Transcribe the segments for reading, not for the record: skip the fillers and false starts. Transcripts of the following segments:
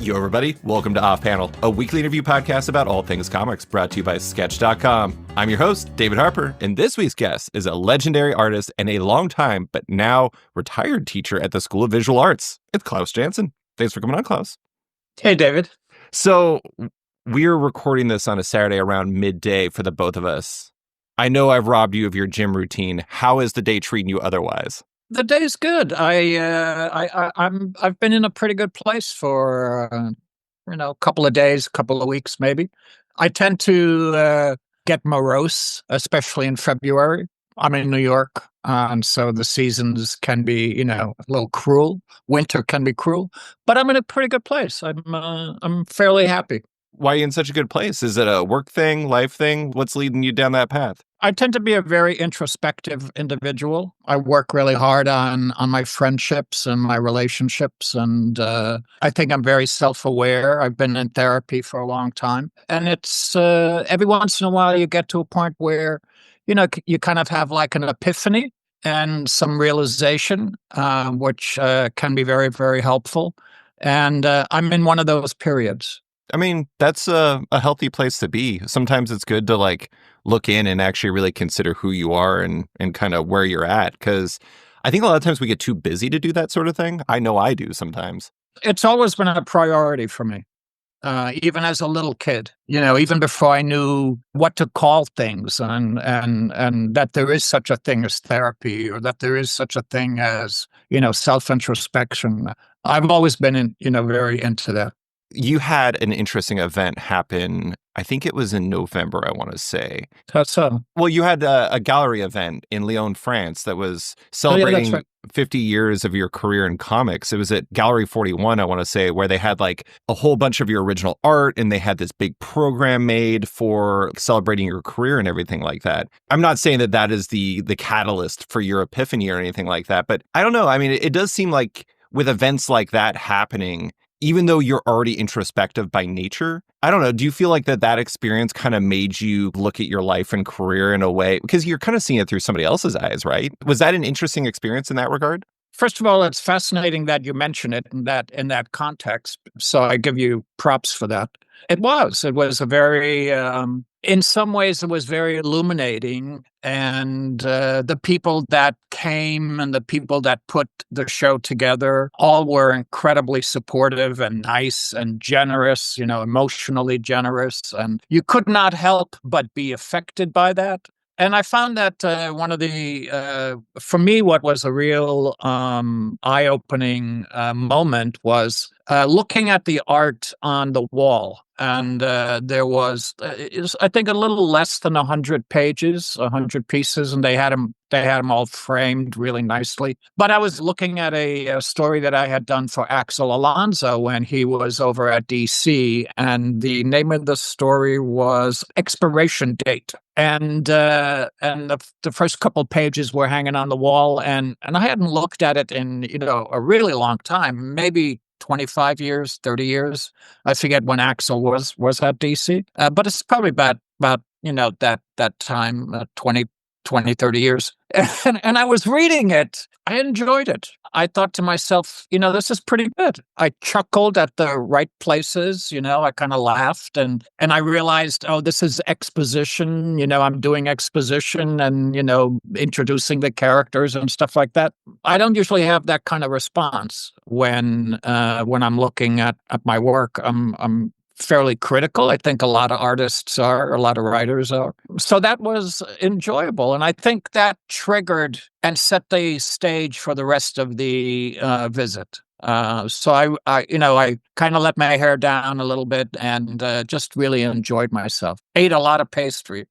Yo, everybody. Welcome to Off Panel, a weekly interview podcast about all things comics, brought to you by Sketch.com. I'm your host, David Harper, and this week's guest is a legendary artist and a longtime, but now retired teacher at the School of Visual Arts. It's Klaus Janson. Thanks for coming on, Klaus. Hey, David. So we're recording this on a Saturday around midday for the both of us. I know I've robbed you of your gym routine. How is the day treating you otherwise? The day's good. I've been in a pretty good place for a couple of days, couple of weeks, maybe. I tend to get morose, especially in February. I'm in New York, and so the seasons can be, a little cruel. Winter can be cruel, but I'm in a pretty good place. I'm fairly happy. Why are you in such a good place? Is it a work thing, life thing? What's leading you down that path? I tend to be a very introspective individual. I work really hard on my friendships and my relationships, and I think I'm very self-aware. I've been in therapy for a long time, and it's every once in a while you get to a point where, you kind of have like an epiphany and some realization, which can be very, very helpful. And I'm in one of those periods. I mean, that's a healthy place to be. Sometimes it's good to look in and actually really consider who you are and kind of where you're at. Because I think a lot of times we get too busy to do that sort of thing. I know I do sometimes. It's always been a priority for me, even as a little kid, even before I knew what to call things and that there is such a thing as therapy or that there is such a thing as, self-introspection. I've always been very into that. You had an interesting event happen. I think it was in November, I want to say. That's so. Well, you had a gallery event in Lyon, France that was celebrating that's right. 50 years of your career in comics. It was at Gallery 41, I want to say, where they had a whole bunch of your original art and they had this big program made for celebrating your career and everything like that. I'm not saying that that is the catalyst for your epiphany or anything like that, but I don't know. I mean, it does seem like with events like that happening, even though you're already introspective by nature, I don't know, do you feel like that experience kind of made you look at your life and career in a way, because you're kind of seeing it through somebody else's eyes, right? Was that an interesting experience in that regard? First of all, it's fascinating that you mention it in that context. So I give you props for that. It was a very, in some ways, it was very illuminating. And the people that came and the people that put the show together all were incredibly supportive and nice and generous, emotionally generous. And you could not help but be affected by that. And I found that one of the, for me, what was a real eye-opening moment was looking at the art on the wall. And there was, I think, a little less than 100 pages, 100 pieces, and they had them all framed really nicely. But I was looking at a story that I had done for Axel Alonso when he was over at DC, and the name of the story was Expiration Date. And the first couple pages were hanging on the wall, and I hadn't looked at it in a really long time, maybe 25 years, 30 years. I forget when Axel was at DC, but it's probably about that time, 20, 30 years. And I was reading it. I enjoyed it. I thought to myself, this is pretty good. I chuckled at the right places. I kind of laughed and I realized, oh, this is exposition. I'm doing exposition and, introducing the characters and stuff like that. I don't usually have that kind of response when I'm looking at my work. I'm fairly critical. I think a lot of artists are, a lot of writers are. So that was enjoyable. And I think that triggered and set the stage for the rest of the visit. So I kind of let my hair down a little bit and just really enjoyed myself. Ate a lot of pastry.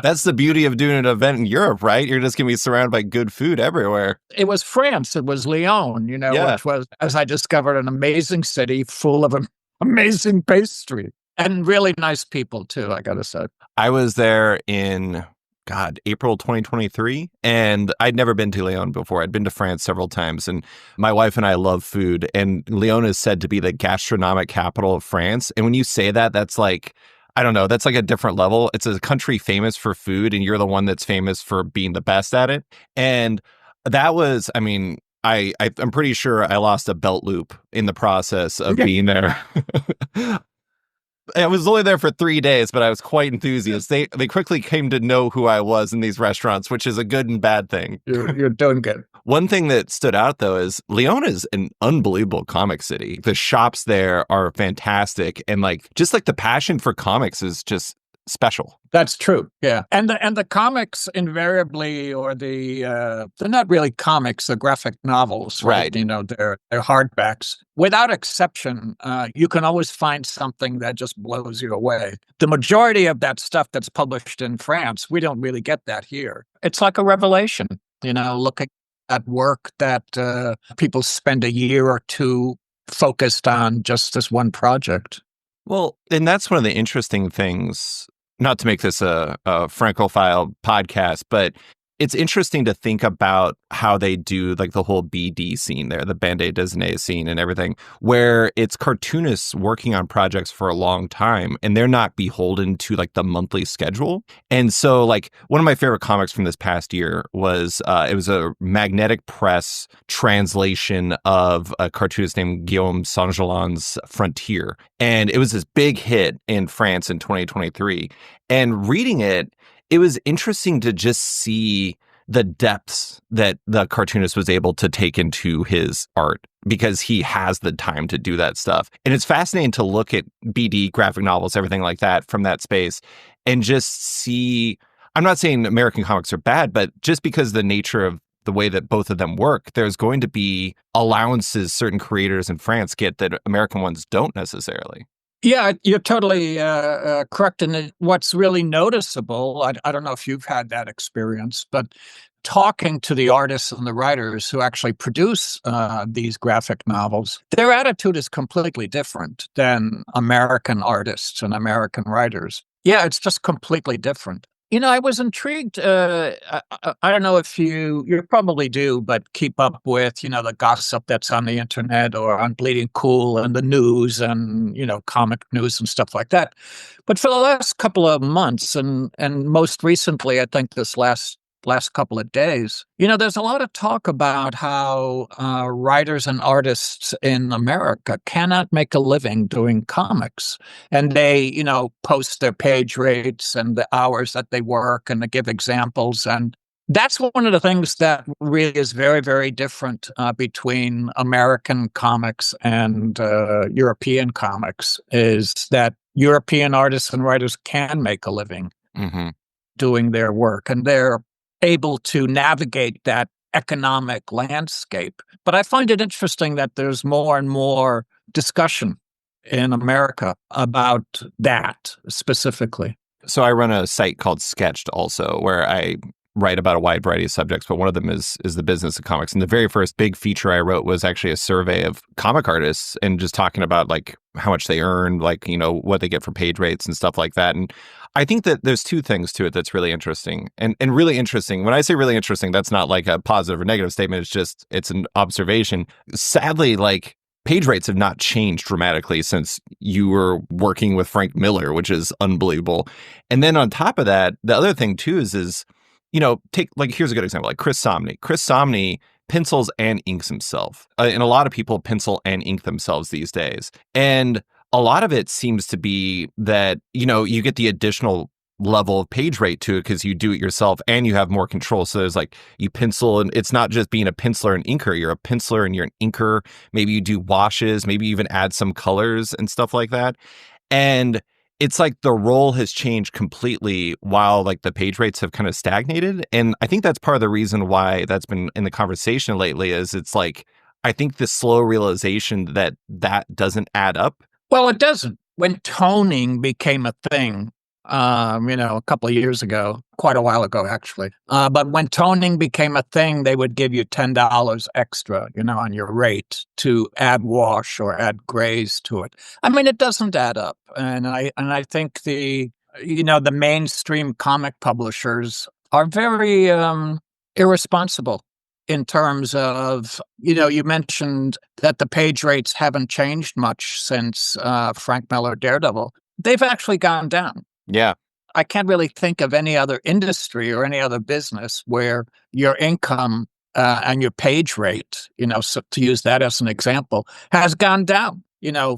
That's the beauty of doing an event in Europe, right? You're just going to be surrounded by good food everywhere. It was France. It was Lyon, which was, as I discovered, an amazing city full of amazing pastry and really nice people, too, I got to say. I was there in April 2023. And I'd never been to Lyon before. I'd been to France several times, and my wife and I love food. And Lyon is said to be the gastronomic capital of France. And when you say that, that's like, I don't know, that's like a different level. It's a country famous for food, and you're the one that's famous for being the best at it. And that was, I mean, I'm pretty sure I lost a belt loop in the process of being there. I was only there for 3 days, but I was quite enthusiastic. They quickly came to know who I was in these restaurants, which is a good and bad thing. You're doing good. One thing that stood out, though, is Lyon is an unbelievable comic city. The shops there are fantastic. And just the passion for comics is just special. That's true. Yeah. And the comics invariably, or they're not really comics, they're graphic novels, right? They're hardbacks. Without exception, you can always find something that just blows you away. The majority of that stuff that's published in France, we don't really get that here. It's like a revelation, looking at work that people spend a year or two focused on just this one project. Well, and that's one of the interesting things, not to make this a Francophile podcast, but it's interesting to think about how they do the whole BD scene there, the bande dessinée scene and everything, where it's cartoonists working on projects for a long time and they're not beholden to the monthly schedule. And so one of my favorite comics from this past year was it was a Magnetic Press translation of a cartoonist named Guillaume Saint-Gelon's Frontier. And it was this big hit in France in 2023. And reading it, it was interesting to just see the depths that the cartoonist was able to take into his art because he has the time to do that stuff. And it's fascinating to look at BD, graphic novels, everything like that from that space and just see, I'm not saying American comics are bad, but just because the nature of the way that both of them work, there's going to be allowances certain creators in France get that American ones don't necessarily. Yeah, you're totally correct. And what's really noticeable, I don't know if you've had that experience, but talking to the artists and the writers who actually produce these graphic novels, their attitude is completely different than American artists and American writers. Yeah, it's just completely different. I was intrigued. I don't know if you probably do, but keep up with, the gossip that's on the internet or on Bleeding Cool and the news and, comic news and stuff like that. But for the last couple of months and most recently, I think this last couple of days, there's a lot of talk about how writers and artists in America cannot make a living doing comics. And they, post their page rates and the hours that they work and they give examples. And that's one of the things that really is very, very different between American comics and European comics, is that European artists and writers can make a living doing their work. And they're able to navigate that economic landscape. But I find it interesting that there's more and more discussion in America about that specifically. So I run a site called Sketched also, where I write about a wide variety of subjects, but one of them is the business of comics. And the very first big feature I wrote was actually a survey of comic artists and just talking about how much they earn, what they get for page rates and stuff like that. And I think that there's two things to it that's really interesting. And really interesting, when I say really interesting, that's not a positive or negative statement. It's an observation. Sadly, page rates have not changed dramatically since you were working with Frank Miller, which is unbelievable. And then on top of that, the other thing too is take here's a good example, Chris Samnee. Chris Samnee pencils and inks himself. And a lot of people pencil and ink themselves these days. And a lot of it seems to be that, you get the additional level of page rate to it because you do it yourself and you have more control. So there's you pencil, and it's not just being a penciler and inker. You're a penciler and you're an inker. Maybe you do washes, maybe you even add some colors and stuff like that. And it's the role has changed completely while the page rates have kind of stagnated. And I think that's part of the reason why that's been in the conversation lately is it's I think the slow realization that doesn't add up. Well, it doesn't. When toning became a thing, a couple of years ago, quite a while ago, actually. But when toning became a thing, they would give you $10 extra, on your rate to add wash or add grays to it. I mean, it doesn't add up. And I think the mainstream comic publishers are very irresponsible in terms of, you mentioned that the page rates haven't changed much since Frank Miller Daredevil. They've actually gone down. Yeah. I can't really think of any other industry or any other business where your income and your page rate, so to use that as an example, has gone down,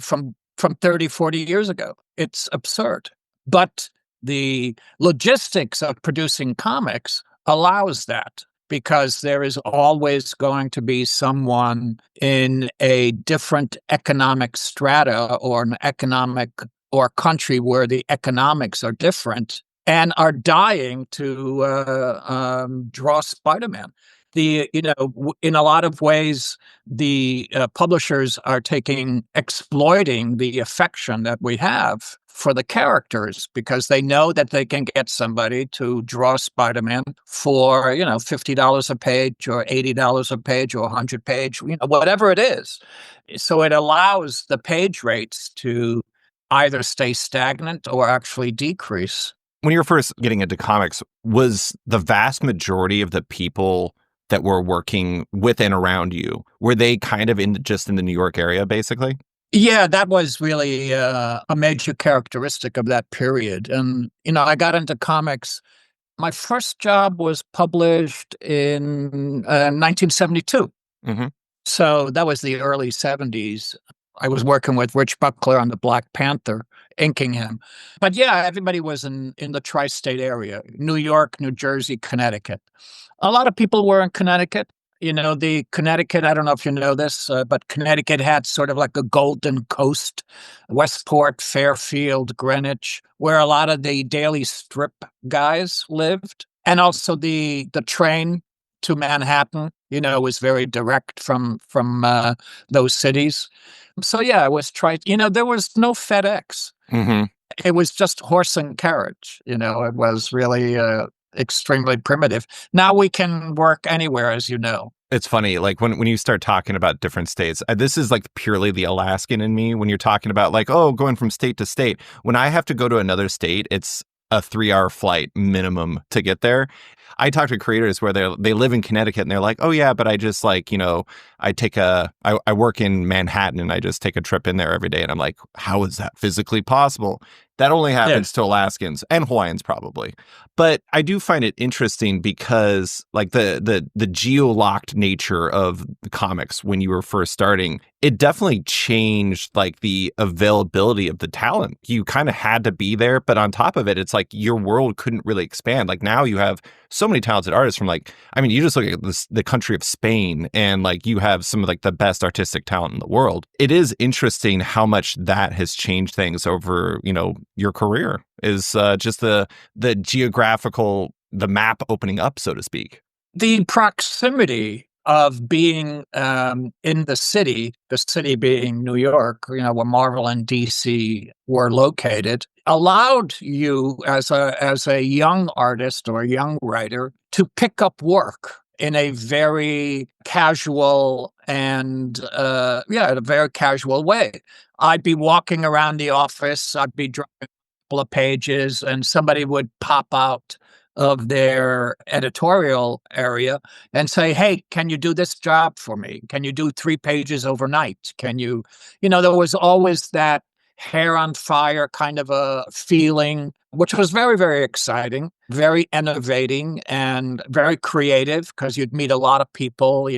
from 30, 40 years ago. It's absurd. But the logistics of producing comics allows that, because there is always going to be someone in a different economic strata or an economic or country where the economics are different and are dying to draw Spider-Man. In a lot of ways, the publishers are exploiting the affection that we have for the characters, because they know that they can get somebody to draw Spider-Man for, $50 a page or $80 a page or 100 page, whatever it is. So it allows the page rates to either stay stagnant or actually decrease. When you were first getting into comics, was the vast majority of the people that were working with and around you, were they kind of just in the New York area, basically? Yeah, that was really a major characteristic of that period. And, I got into comics. My first job was published in 1972. Mm-hmm. So that was the early 70s. I was working with Rich Buckler on the Black Panther, inking him. But yeah, everybody was in the tri-state area, New York, New Jersey, Connecticut. A lot of people were in Connecticut. The Connecticut, I don't know if you know this, but Connecticut had sort of like a golden coast, Westport, Fairfield, Greenwich, where a lot of the Daily Strip guys lived. And also the train to Manhattan, was very direct from those cities. So yeah, I was trying, there was no FedEx. Mm-hmm. It was just horse and carriage. It was really extremely primitive. Now we can work anywhere, as you know. It's funny, like when you start talking about different states, this is like purely the Alaskan in me. When you're talking about like, oh, going from state to state, when I have to go to another state, it's a 3-hour flight minimum to get there. I talk to creators where they live in Connecticut and they're like, oh yeah, but I just like, I work in Manhattan and I just take a trip in there every day. And I'm like, how is that physically possible? That only happens to Alaskans and Hawaiians probably. But I do find it interesting because like the geo-locked nature of the comics when you were first starting, it definitely changed like the availability of the talent. You kind of had to be there, but on top of it, it's like your world couldn't really expand. Like now you have so many talented artists from like, I mean, you just look at the country of Spain and like you have some of like the best artistic talent in the world. It is interesting how much that has changed things over, your career is just the geographical, the map opening up, so to speak. The proximity of being in the city being New York, where Marvel and DC were located, allowed you as a young artist or a young writer to pick up work in a very casual and in a very casual way. I'd be walking around the office, I'd be drawing a couple of pages, and somebody would pop out of their editorial area and say, hey, can you do this job for me? Can you do 3 pages overnight? Can you, there was always that hair on fire kind of a feeling, which was very, very exciting, very innovating and very creative, because you'd meet a lot of people,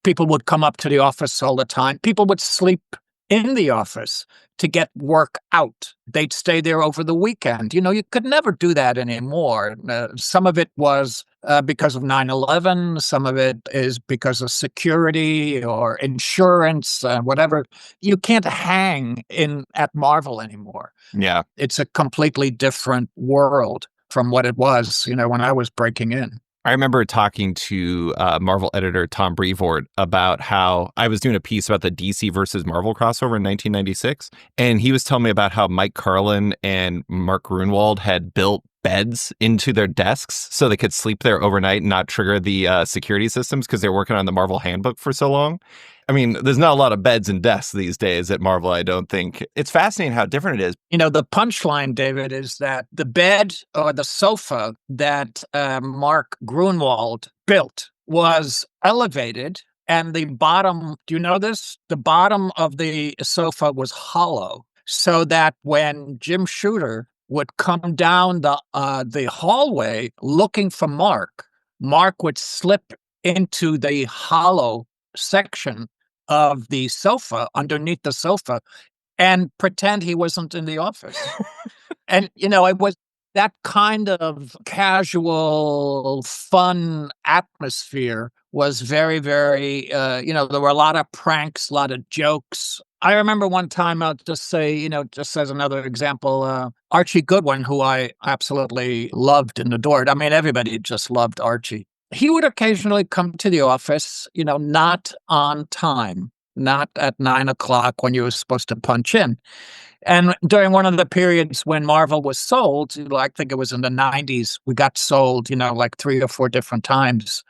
people would come up to the office all the time. People would sleep in the office to get work out. They'd stay there over the weekend. You could never do that anymore. Some of it was because of 9/11. Some of it is because of security or insurance, whatever. You can't hang at Marvel anymore. Yeah. It's a completely different world from what it was, when I was breaking in. I remember talking to Marvel editor Tom Brevoort about how I was doing a piece about the DC versus Marvel crossover in 1996. And he was telling me about how Mike Carlin and Mark Gruenwald had built beds into their desks so they could sleep there overnight and not trigger the security systems because they're working on the Marvel handbook for so long. I mean, there's not a lot of beds and desks these days at Marvel, I don't think. It's fascinating how different it is. The punchline, David, is that the bed or the sofa that Mark Gruenwald built was elevated, and the bottom, do you know this? The bottom of the sofa was hollow, so that when Jim Shooter would come down the hallway looking for Mark would slip into the hollow section of the sofa, underneath the sofa, and pretend he wasn't in the office. And, it was that kind of casual, fun atmosphere was very, very, there were a lot of pranks, a lot of jokes. I remember one time, I'll just say, just as another example, Archie Goodwin, who I absolutely loved and adored. I mean, everybody just loved Archie. He would occasionally come to the office, not on time, not at 9 o'clock when you were supposed to punch in. And during one of the periods when Marvel was sold, I think it was in the 90s, we got sold, like 3 or 4 different times.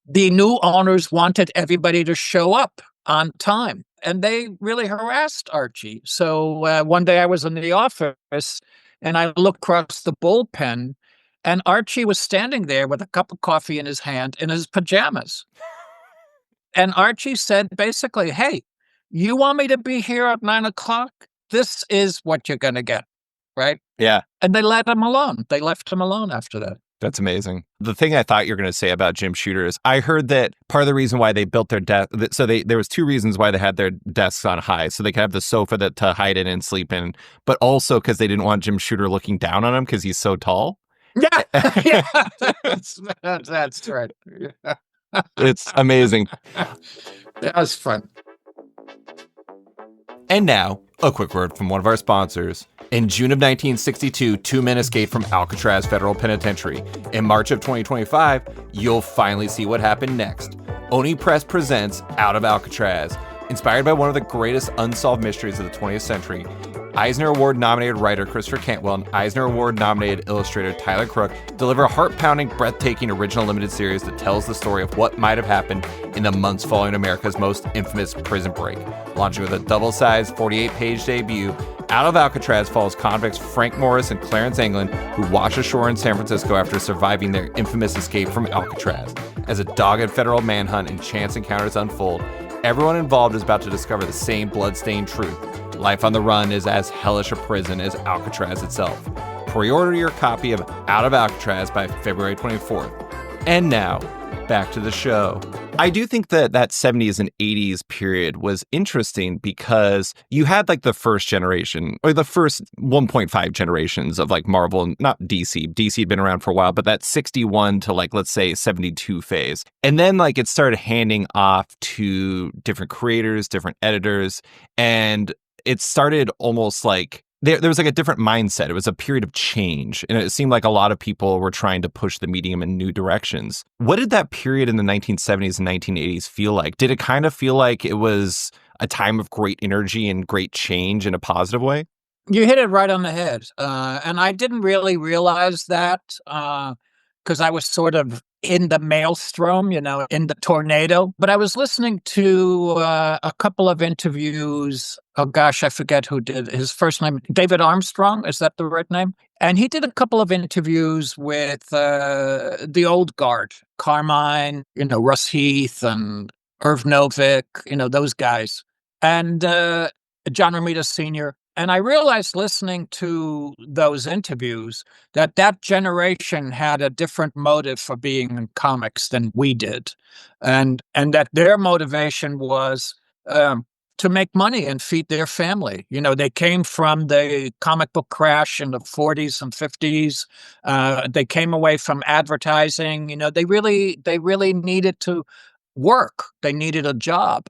The new owners wanted everybody to show up on time, and they really harassed Archie. So one day I was in the office, and I looked across the bullpen, and Archie was standing there with a cup of coffee in his hand in his pajamas. And Archie said basically, hey, you want me to be here at 9 o'clock? This is what you're going to get, right? Yeah. And they let him alone. They left him alone after that. That's amazing. The thing I thought you were going to say about Jim Shooter is I heard that part of the reason why they built their desk, so there was 2 reasons why they had their desks on high. So they could have the sofa to hide in and sleep in, but also because they didn't want Jim Shooter looking down on him because he's so tall. Yeah, yeah, that's right. Yeah. It's amazing. That was fun. And now, a quick word from one of our sponsors. In June of 1962, 2 men escaped from Alcatraz Federal Penitentiary. In March of 2025, you'll finally see what happened next. Oni Press presents Out of Alcatraz. Inspired by one of the greatest unsolved mysteries of the 20th century, Eisner Award-nominated writer Christopher Cantwell and Eisner Award-nominated illustrator Tyler Crook deliver a heart-pounding, breathtaking original limited series that tells the story of what might have happened in the months following America's most infamous prison break. Launching with a double-sized 48-page debut, Out of Alcatraz follows convicts Frank Morris and Clarence Anglin, who wash ashore in San Francisco after surviving their infamous escape from Alcatraz. As a dogged federal manhunt and chance encounters unfold, everyone involved is about to discover the same blood-stained truth. Life on the run is as hellish a prison as Alcatraz itself. Pre-order your copy of Out of Alcatraz by February 24th. And now, back to the show. I do think that 70s and 80s period was interesting because you had like the first generation or the first 1.5 generations of like Marvel, not DC. DC had been around for a while, but that 61 to like, let's say 72 phase. And then like it started handing off to different creators, different editors, and it started almost like there was like a different mindset. It was a period of change. And it seemed like a lot of people were trying to push the medium in new directions. What did that period in the 1970s and 1980s feel like? Did it kind of feel like it was a time of great energy and great change in a positive way? You hit it right on the head. And I didn't really realize that because I was sort of in the maelstrom, in the tornado. But I was listening to a couple of interviews. Oh, gosh, I forget who did his first name. David Armstrong, is that the right name? And he did a couple of interviews with the old guard, Carmine, Russ Heath and Irv Novick, those guys. And John Romita Sr. And I realized listening to those interviews that generation had a different motive for being in comics than we did. And that their motivation was to make money and feed their family. They came from the comic book crash in the 40s and 50s. They came away from advertising. They really needed to work. They needed a job.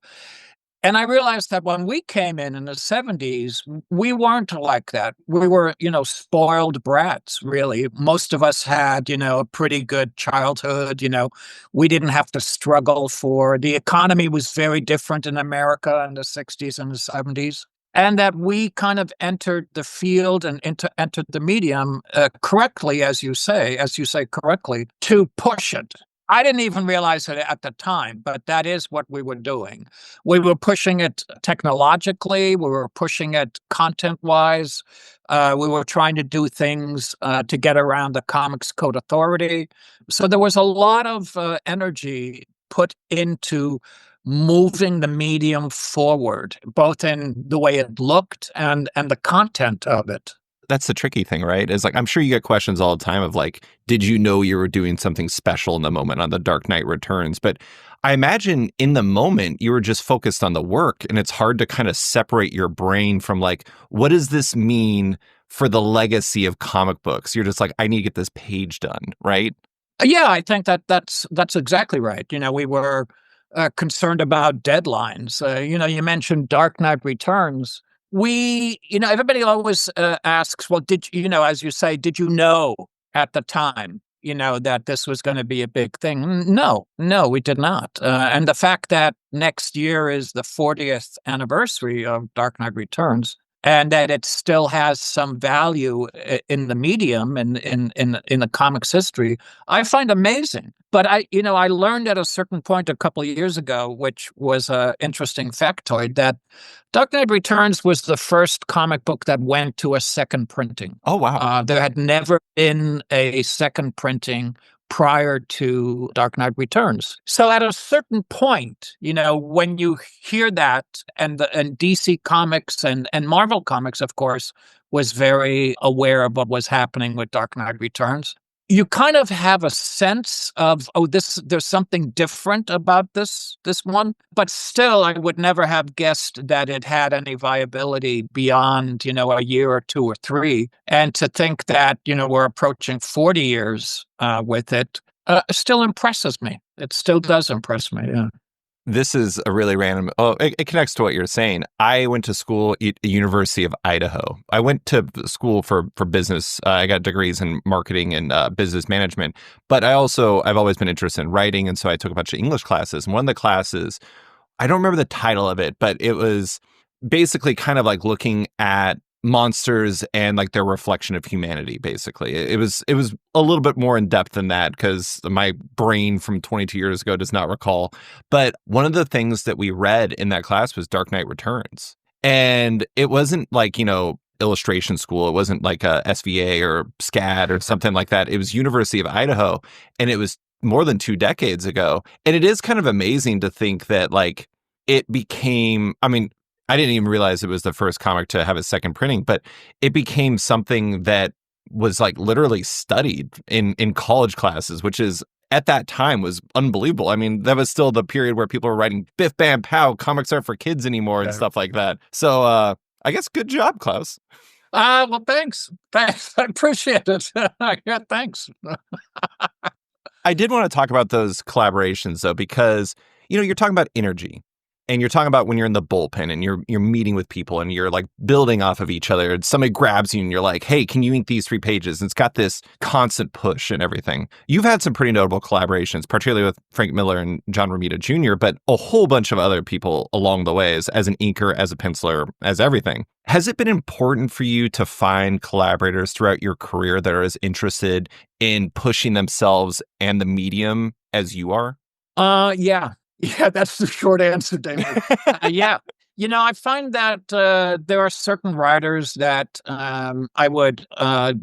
And I realized that when we came in the 70s, we weren't like that. We were, spoiled brats, really. Most of us had, a pretty good childhood. We didn't have to struggle the economy was very different in America in the 60s and the 70s. And that we kind of entered the field and entered the medium correctly, as you say correctly, to push it. I didn't even realize it at the time, but that is what we were doing. We were pushing it technologically. We were pushing it content-wise. We were trying to do things to get around the Comics Code Authority. So there was a lot of energy put into moving the medium forward, both in the way it looked and the content of it. That's the tricky thing, right? Is like, I'm sure you get questions all the time of like, did you know you were doing something special in the moment on The Dark Knight Returns? But I imagine in the moment you were just focused on the work, and it's hard to kind of separate your brain from like, what does this mean for the legacy of comic books? You're just like, I need to get this page done, right? Yeah, I think that's exactly right. We were concerned about deadlines. You mentioned Dark Knight Returns. Everybody always asks, well, as you say, did you know at the time, that this was going to be a big thing? No, we did not. And the fact that next year is the 40th anniversary of Dark Knight Returns, and that it still has some value in the medium and in the comics history, I find amazing. But I learned at a certain point a couple of years ago, which was an interesting factoid, that Dark Knight Returns was the first comic book that went to a second printing. Oh, wow. There had never been a second printing prior to Dark Knight Returns. So at a certain point, when you hear that, and DC Comics and Marvel Comics, of course, was very aware of what was happening with Dark Knight Returns, you kind of have a sense of, there's something different about this one. But still, I would never have guessed that it had any viability beyond, a year or two or three. And to think that, we're approaching 40 years with it still impresses me. It still does impress me, yeah. This is a really random. Oh, it connects to what you're saying. I went to school at the University of Idaho. I went to school for business. I got degrees in marketing and business management. But I've always been interested in writing, and so I took a bunch of English classes. And one of the classes, I don't remember the title of it, but it was basically kind of like looking at monsters and like their reflection of humanity. Basically, it was a little bit more in depth than that because my brain from 22 years ago does not recall. But one of the things that we read in that class was Dark Knight Returns, and it wasn't like illustration school. It wasn't like a SVA or SCAD or something like that. It was University of Idaho, and it was more than 2 decades ago. And it is kind of amazing to think that like it became. I mean, I didn't even realize it was the first comic to have a second printing, but it became something that was like literally studied in college classes, which is at that time was unbelievable. I mean, that was still the period where people were writing Biff Bam Pow, comics aren't for kids anymore and stuff like that. So I guess good job, Klaus. Well, thanks. I appreciate it. Yeah, thanks. I did want to talk about those collaborations though, because you're talking about energy. And you're talking about when you're in the bullpen and you're meeting with people and you're like building off of each other. And somebody grabs you and you're like, hey, can you ink these 3 pages? And it's got this constant push and everything. You've had some pretty notable collaborations, particularly with Frank Miller and John Romita Jr., but a whole bunch of other people along the way as an inker, as a penciler, as everything. Has it been important for you to find collaborators throughout your career that are as interested in pushing themselves and the medium as you are? Yeah. Yeah, that's the short answer, David. Yeah. I find that there are certain writers that I would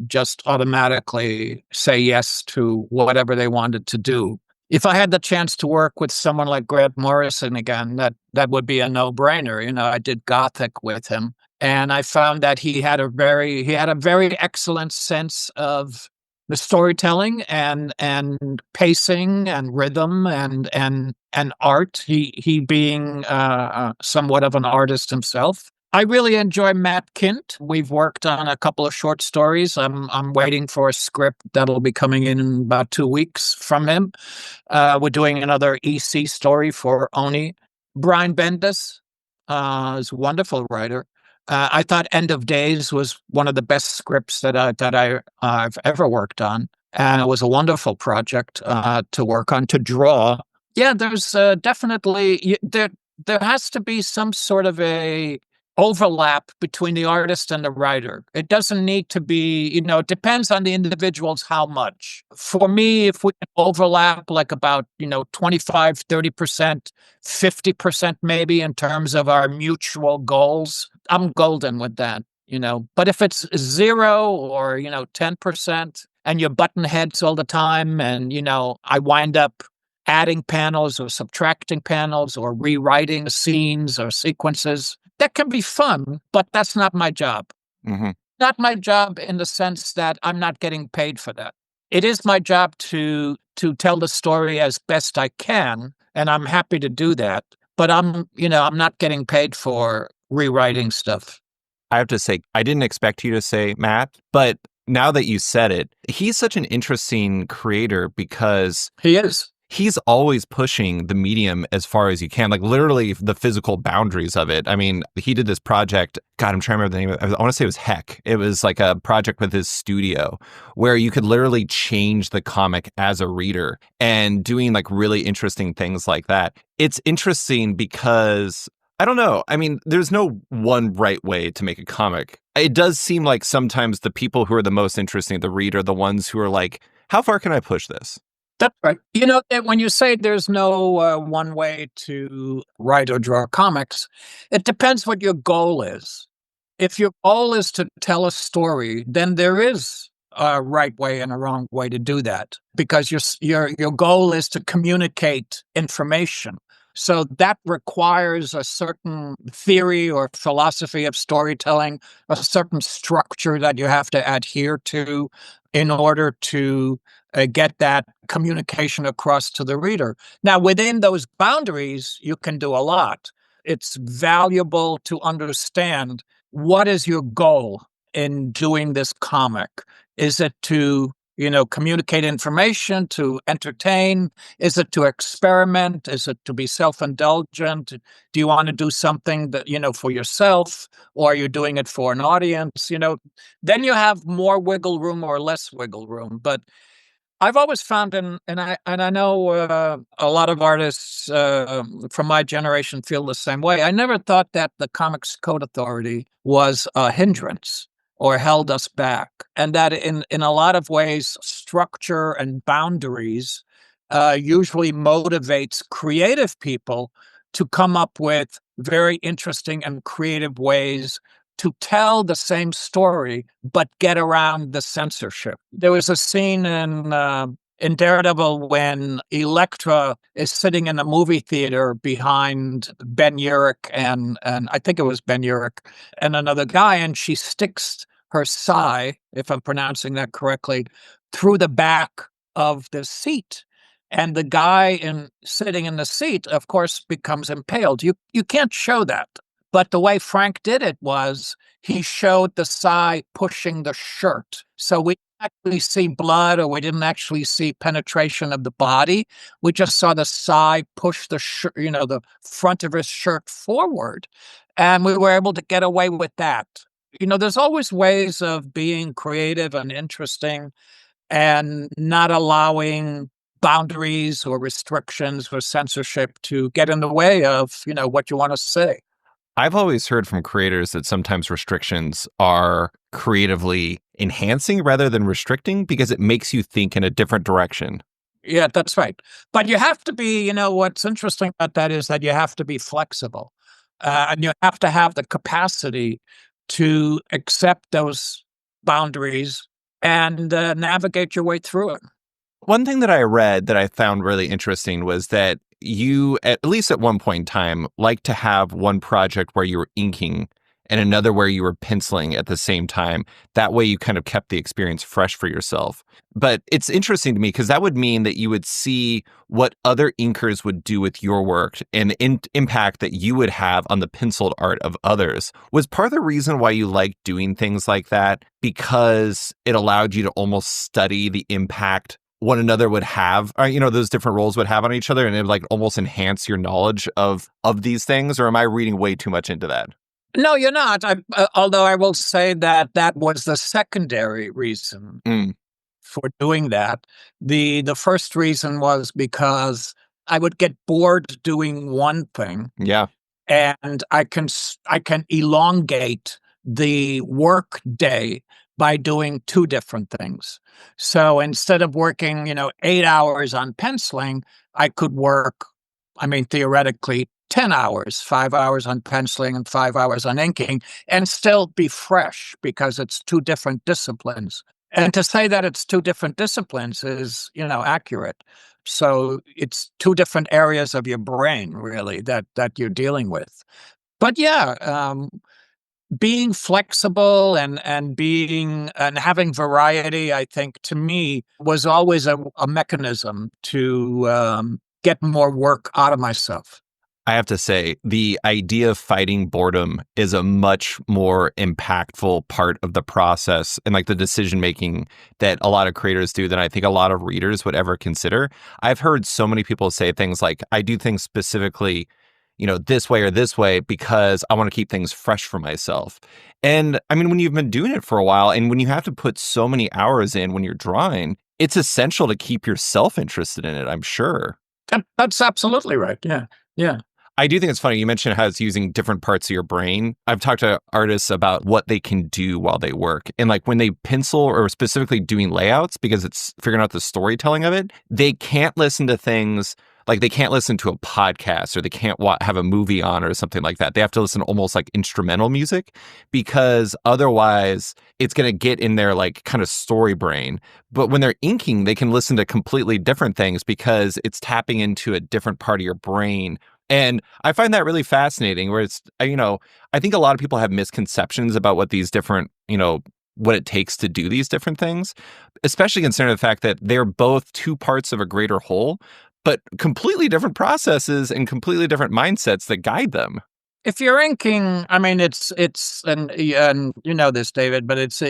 just automatically say yes to whatever they wanted to do. If I had the chance to work with someone like Grant Morrison again, that would be a no-brainer. I did Gothic with him, and I found that he had a very excellent sense of the storytelling and pacing and rhythm and art. He being somewhat of an artist himself. I really enjoy Matt Kint. We've worked on a couple of short stories. I'm waiting for a script that'll be coming in about 2 weeks from him. We're doing another EC story for Oni. Brian Bendis is a wonderful writer. I thought End of Days was one of the best scripts that I've ever worked on, and it was a wonderful project to work on, to draw. Yeah, there's definitely there has to be some sort of a overlap between the artist and the writer. It doesn't need to be, it depends on the individuals how much. For me, if we can overlap like about, 25, 30%, 50% maybe in terms of our mutual goals, I'm golden with that, But if it's 0 or, 10% and you're button heads all the time and, I wind up adding panels or subtracting panels or rewriting scenes or sequences, that can be fun, but that's not my job. Mm-hmm. not my job in the sense that I'm not getting paid for that. It is my job to tell the story as best I can, and I'm happy to do that. But I'm not getting paid for rewriting stuff. I have to say, I didn't expect you to say Matt, but now that you said it, he's such an interesting creator because He is. he's always pushing the medium as far as you can, like literally the physical boundaries of it. I mean, he did this project. God, I'm trying to remember the name of it. I want to say it was Heck. It was like a project with his studio where you could literally change the comic as a reader and doing like really interesting things like that. It's interesting because I don't know. I mean, there's no one right way to make a comic. It does seem like sometimes the people who are the most interesting to the reader are the ones who are like, how far can I push this? That's right. When you say there's no one way to write or draw comics, it depends what your goal is. If your goal is to tell a story, then there is a right way and a wrong way to do that because your goal is to communicate information. So that requires a certain theory or philosophy of storytelling, a certain structure that you have to adhere to in order to get that communication across to the reader. Now, within those boundaries, you can do a lot. It's valuable to understand what is your goal in doing this comic. Is it to communicate information, to entertain? Is it to experiment? Is it to be self-indulgent? Do you want to do something that, for yourself, or are you doing it for an audience? Then you have more wiggle room or less wiggle room. But I've always found, and I know a lot of artists from my generation feel the same way. I never thought that the Comics Code Authority was a hindrance or held us back, and that in a lot of ways, structure and boundaries usually motivates creative people to come up with very interesting and creative ways to tell the same story, but get around the censorship. There was a scene in Daredevil when Elektra is sitting in a movie theater behind Ben Urich and I think it was Ben Urich and another guy, and she sticks her sai, if I'm pronouncing that correctly, through the back of the seat. And the guy sitting in the seat, of course, becomes impaled. You can't show that. But the way Frank did it was he showed the sai pushing the shirt. So we didn't actually see blood, or we didn't actually see penetration of the body. We just saw the sai push the shirt, the front of his shirt forward. And we were able to get away with that. There's always ways of being creative and interesting and not allowing boundaries or restrictions or censorship to get in the way of, what you want to say. I've always heard from creators that sometimes restrictions are creatively enhancing rather than restricting because it makes you think in a different direction. Yeah, that's right. But you have to be, what's interesting about that is that you have to be flexible and you have to have the capacity to accept those boundaries and navigate your way through it. One thing that I read that I found really interesting was that you, at least at one point in time, like to have one project where you were inking and another where you were penciling at the same time. That way you kind of kept the experience fresh for yourself. But it's interesting to me because that would mean that you would see what other inkers would do with your work and the impact that you would have on the penciled art of others. Was part of the reason why you liked doing things like that because it allowed you to almost study the impact one another would have, those different roles would have on each other, and it would like almost enhance your knowledge of these things? Or am I reading way too much into that? No, you're not. Although I will say that was the secondary reason for doing that. The first reason was because I would get bored doing one thing. Yeah. And I can elongate the work day by doing two different things. So instead of working, 8 hours on penciling, I could work, theoretically, 10 hours, 5 hours on penciling and 5 hours on inking, and still be fresh because it's two different disciplines. And to say that it's two different disciplines is, accurate. So it's two different areas of your brain, really, that you're dealing with. But yeah, being flexible and being and having variety, I think to me was always a mechanism to get more work out of myself. I have to say, the idea of fighting boredom is a much more impactful part of the process and like the decision making that a lot of creators do than I think a lot of readers would ever consider. I've heard so many people say things like, I do things specifically, this way or this way because I want to keep things fresh for myself. And I mean, when you've been doing it for a while and when you have to put so many hours in when you're drawing, it's essential to keep yourself interested in it, I'm sure. That's absolutely right. Yeah. Yeah. I do think it's funny. You mentioned how it's using different parts of your brain. I've talked to artists about what they can do while they work. And like when they pencil or specifically doing layouts, because it's figuring out the storytelling of it, they can't listen to things like they can't listen to a podcast or they can't have a movie on or something like that. They have to listen to almost like instrumental music because otherwise it's going to get in their like kind of story brain. But when they're inking, they can listen to completely different things because it's tapping into a different part of your brain. And I find that really fascinating where it's, I think a lot of people have misconceptions about what these different, what it takes to do these different things, especially considering the fact that they're both two parts of a greater whole, but completely different processes and completely different mindsets that guide them. If you're inking, I mean, it's and you know this, David, but it's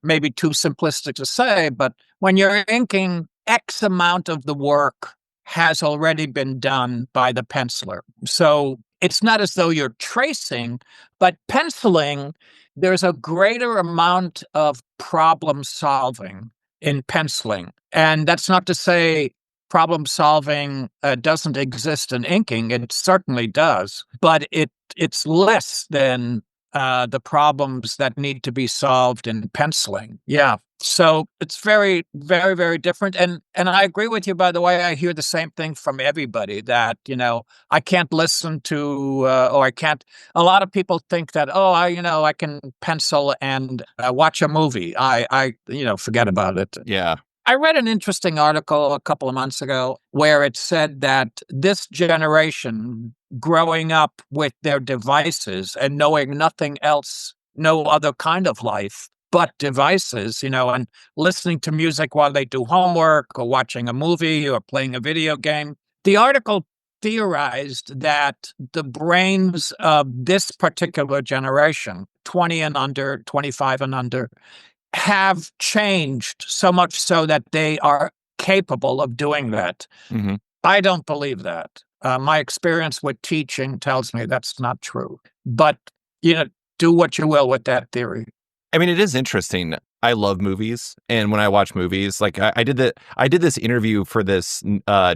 maybe too simplistic to say, but when you're inking, X amount of the work has already been done by the penciler. So it's not as though you're tracing, but penciling, there's a greater amount of problem solving in penciling. And that's not to say problem solving doesn't exist in inking. It certainly does, but it's less than the problems that need to be solved in penciling. Yeah. So it's very, very, very different. And I agree with you, by the way. I hear the same thing from everybody that, I can't listen to, or I can't. A lot of people think that, I can pencil and watch a movie. I forget about it. Yeah. I read an interesting article a couple of months ago where it said that this generation growing up with their devices and knowing nothing else, no other kind of life but devices, and listening to music while they do homework or watching a movie or playing a video game. The article theorized that the brains of this particular generation, 20 and under, 25 and under, have changed so much so that they are capable of doing that. Mm-hmm. I don't believe that. My experience with teaching tells me that's not true. But, do what you will with that theory. I mean, it is interesting. I love movies, and when I watch movies, like I did this interview for this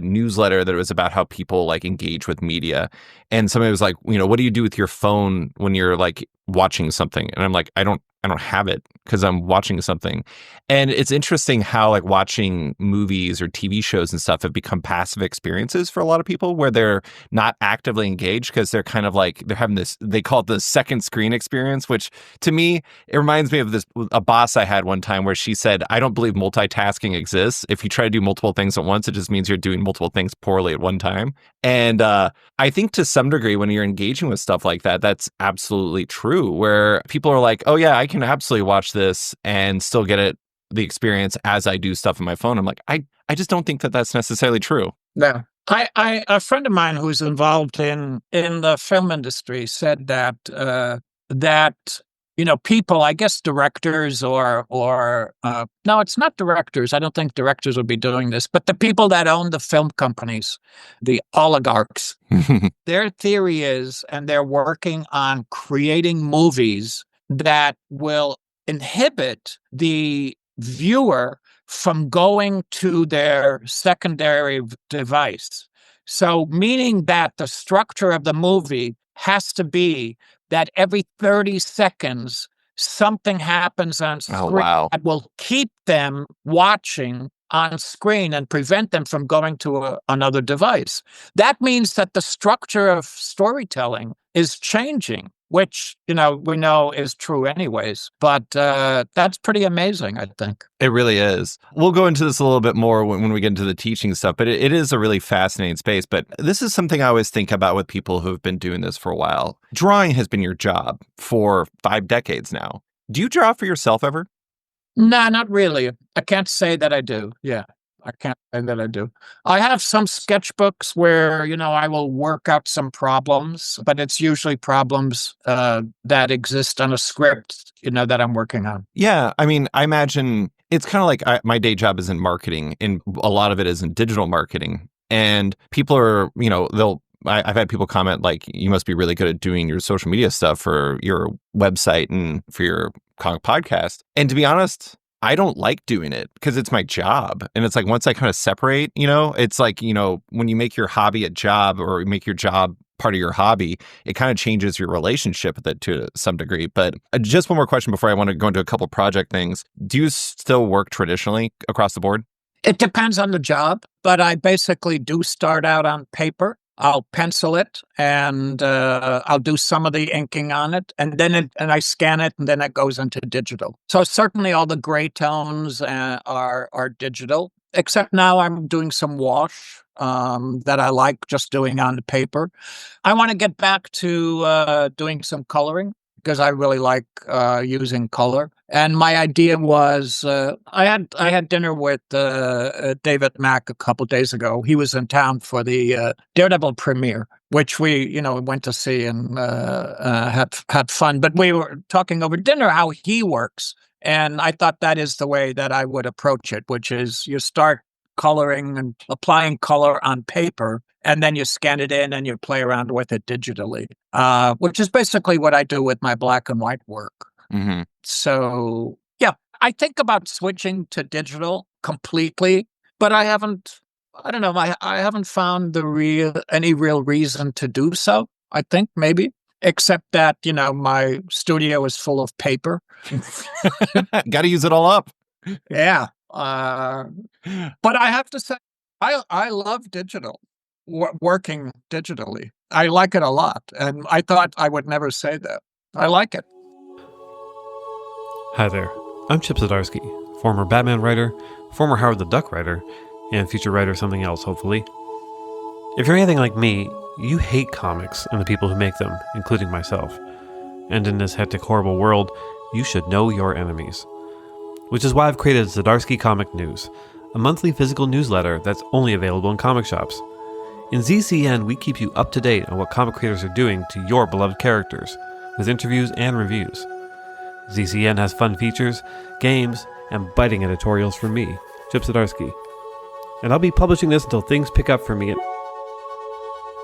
newsletter that was about how people like engage with media, and somebody was like, what do you do with your phone when you're like watching something? And I'm like, I don't have it because I'm watching something. And it's interesting how like watching movies or TV shows and stuff have become passive experiences for a lot of people where they're not actively engaged because they're kind of like, they're having this, they call it the second screen experience, which to me, it reminds me of a boss I had one time where she said, I don't believe multitasking exists. If you try to do multiple things at once, it just means you're doing multiple things poorly at one time. And I think to some degree, when you're engaging with stuff like that, that's absolutely true, where people are like, oh yeah, I can absolutely watch this and still get the experience as I do stuff on my phone. I'm like, I just don't think that that's necessarily true. No. A friend of mine who's involved in the film industry said that people, I guess directors or no, it's not directors. I don't think directors would be doing this, but the people that own the film companies, the oligarchs, their theory is, and they're working on creating movies that will inhibit the viewer from going to their secondary device. So meaning that the structure of the movie has to be that every 30 seconds, something happens on screen that will keep them watching on screen and prevent them from going to another device. That means that the structure of storytelling is changing. which, we know is true anyways. But that's pretty amazing, I think. It really is. We'll go into this a little bit more when we get into the teaching stuff, but it is a really fascinating space. But this is something I always think about with people who have been doing this for a while. Drawing has been your job for 5 decades now. Do you draw for yourself ever? No, not really. I can't say that I do. Yeah, I can't say that I do. I have some sketchbooks where, I will work out some problems, but it's usually problems that exist on a script, that I'm working on. Yeah. I mean, I imagine it's kind of like my day job is in marketing, and a lot of it is in digital marketing. And people are, I've had people comment like, you must be really good at doing your social media stuff for your website and for your podcast. And to be honest, I don't like doing it because it's my job. And it's like, once I kind of separate, it's like, when you make your hobby a job or you make your job part of your hobby, it kind of changes your relationship with it to some degree. But just one more question before I want to go into a couple project things. Do you still work traditionally across the board? It depends on the job, but I basically do start out on paper. I'll pencil it and I'll do some of the inking on it, and then I scan it, and then it goes into digital. So certainly all the gray tones are digital, except now I'm doing some wash that I like just doing on the paper. I want to get back to doing some coloring because I really like using color. And my idea was, I had dinner with David Mack a couple days ago. He was in town for the Daredevil premiere, which we, went to see and had fun. But we were talking over dinner how he works, and I thought that is the way that I would approach it, which is you start coloring and applying color on paper, and then you scan it in and you play around with it digitally, which is basically what I do with my black and white work. Mm-hmm. So, yeah, I think about switching to digital completely, but I don't know, I haven't found any real reason to do so, I think, maybe, except that, my studio is full of paper. Got to use it all up. Yeah. But I have to say, I love digital, working digitally. I like it a lot, and I thought I would never say that. I like it. Hi there, I'm Chip Zdarsky, former Batman writer, former Howard the Duck writer, and future writer of something else, hopefully. If you're anything like me, you hate comics and the people who make them, including myself. And in this hectic, horrible world, you should know your enemies. Which is why I've created Zdarsky Comic News, a monthly physical newsletter that's only available in comic shops. In ZCN, we keep you up to date on what comic creators are doing to your beloved characters, with interviews and reviews. ZCN has fun features, games, and biting editorials from me, Chip Zdarsky. And I'll be publishing this until things pick up for me at...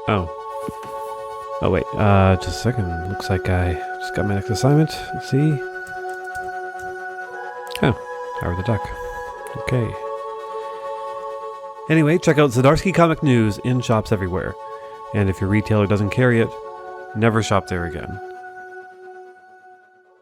Oh wait, just a second. Looks like I just got my next assignment. Let's see. Oh, Howard the Duck. Okay. Anyway, check out Zdarsky Comic News in shops everywhere. And if your retailer doesn't carry it, never shop there again.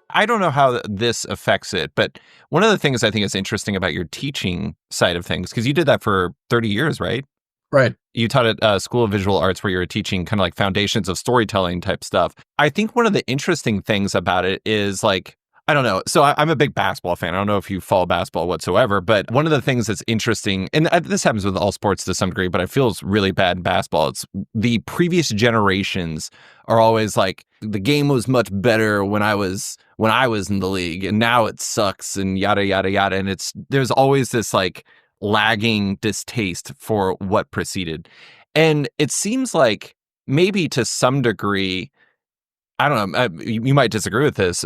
I don't know how this affects it, but one of the things I think is interesting about your teaching side of things, because you did that for 30 years, right? Right. You taught at School of Visual Arts where you were teaching kind of like foundations of storytelling type stuff. I think one of the interesting things about it is like, I don't know. So I'm a big basketball fan. I don't know if you follow basketball whatsoever, but one of the things that's interesting, and this happens with all sports to some degree, but I feel it's really bad in basketball. It's the previous generations are always like, the game was much better when I was in the league, and now it sucks and yada, yada, yada. And there's always this like lagging distaste for what preceded. And it seems like maybe to some degree, I don't know, you might disagree with this,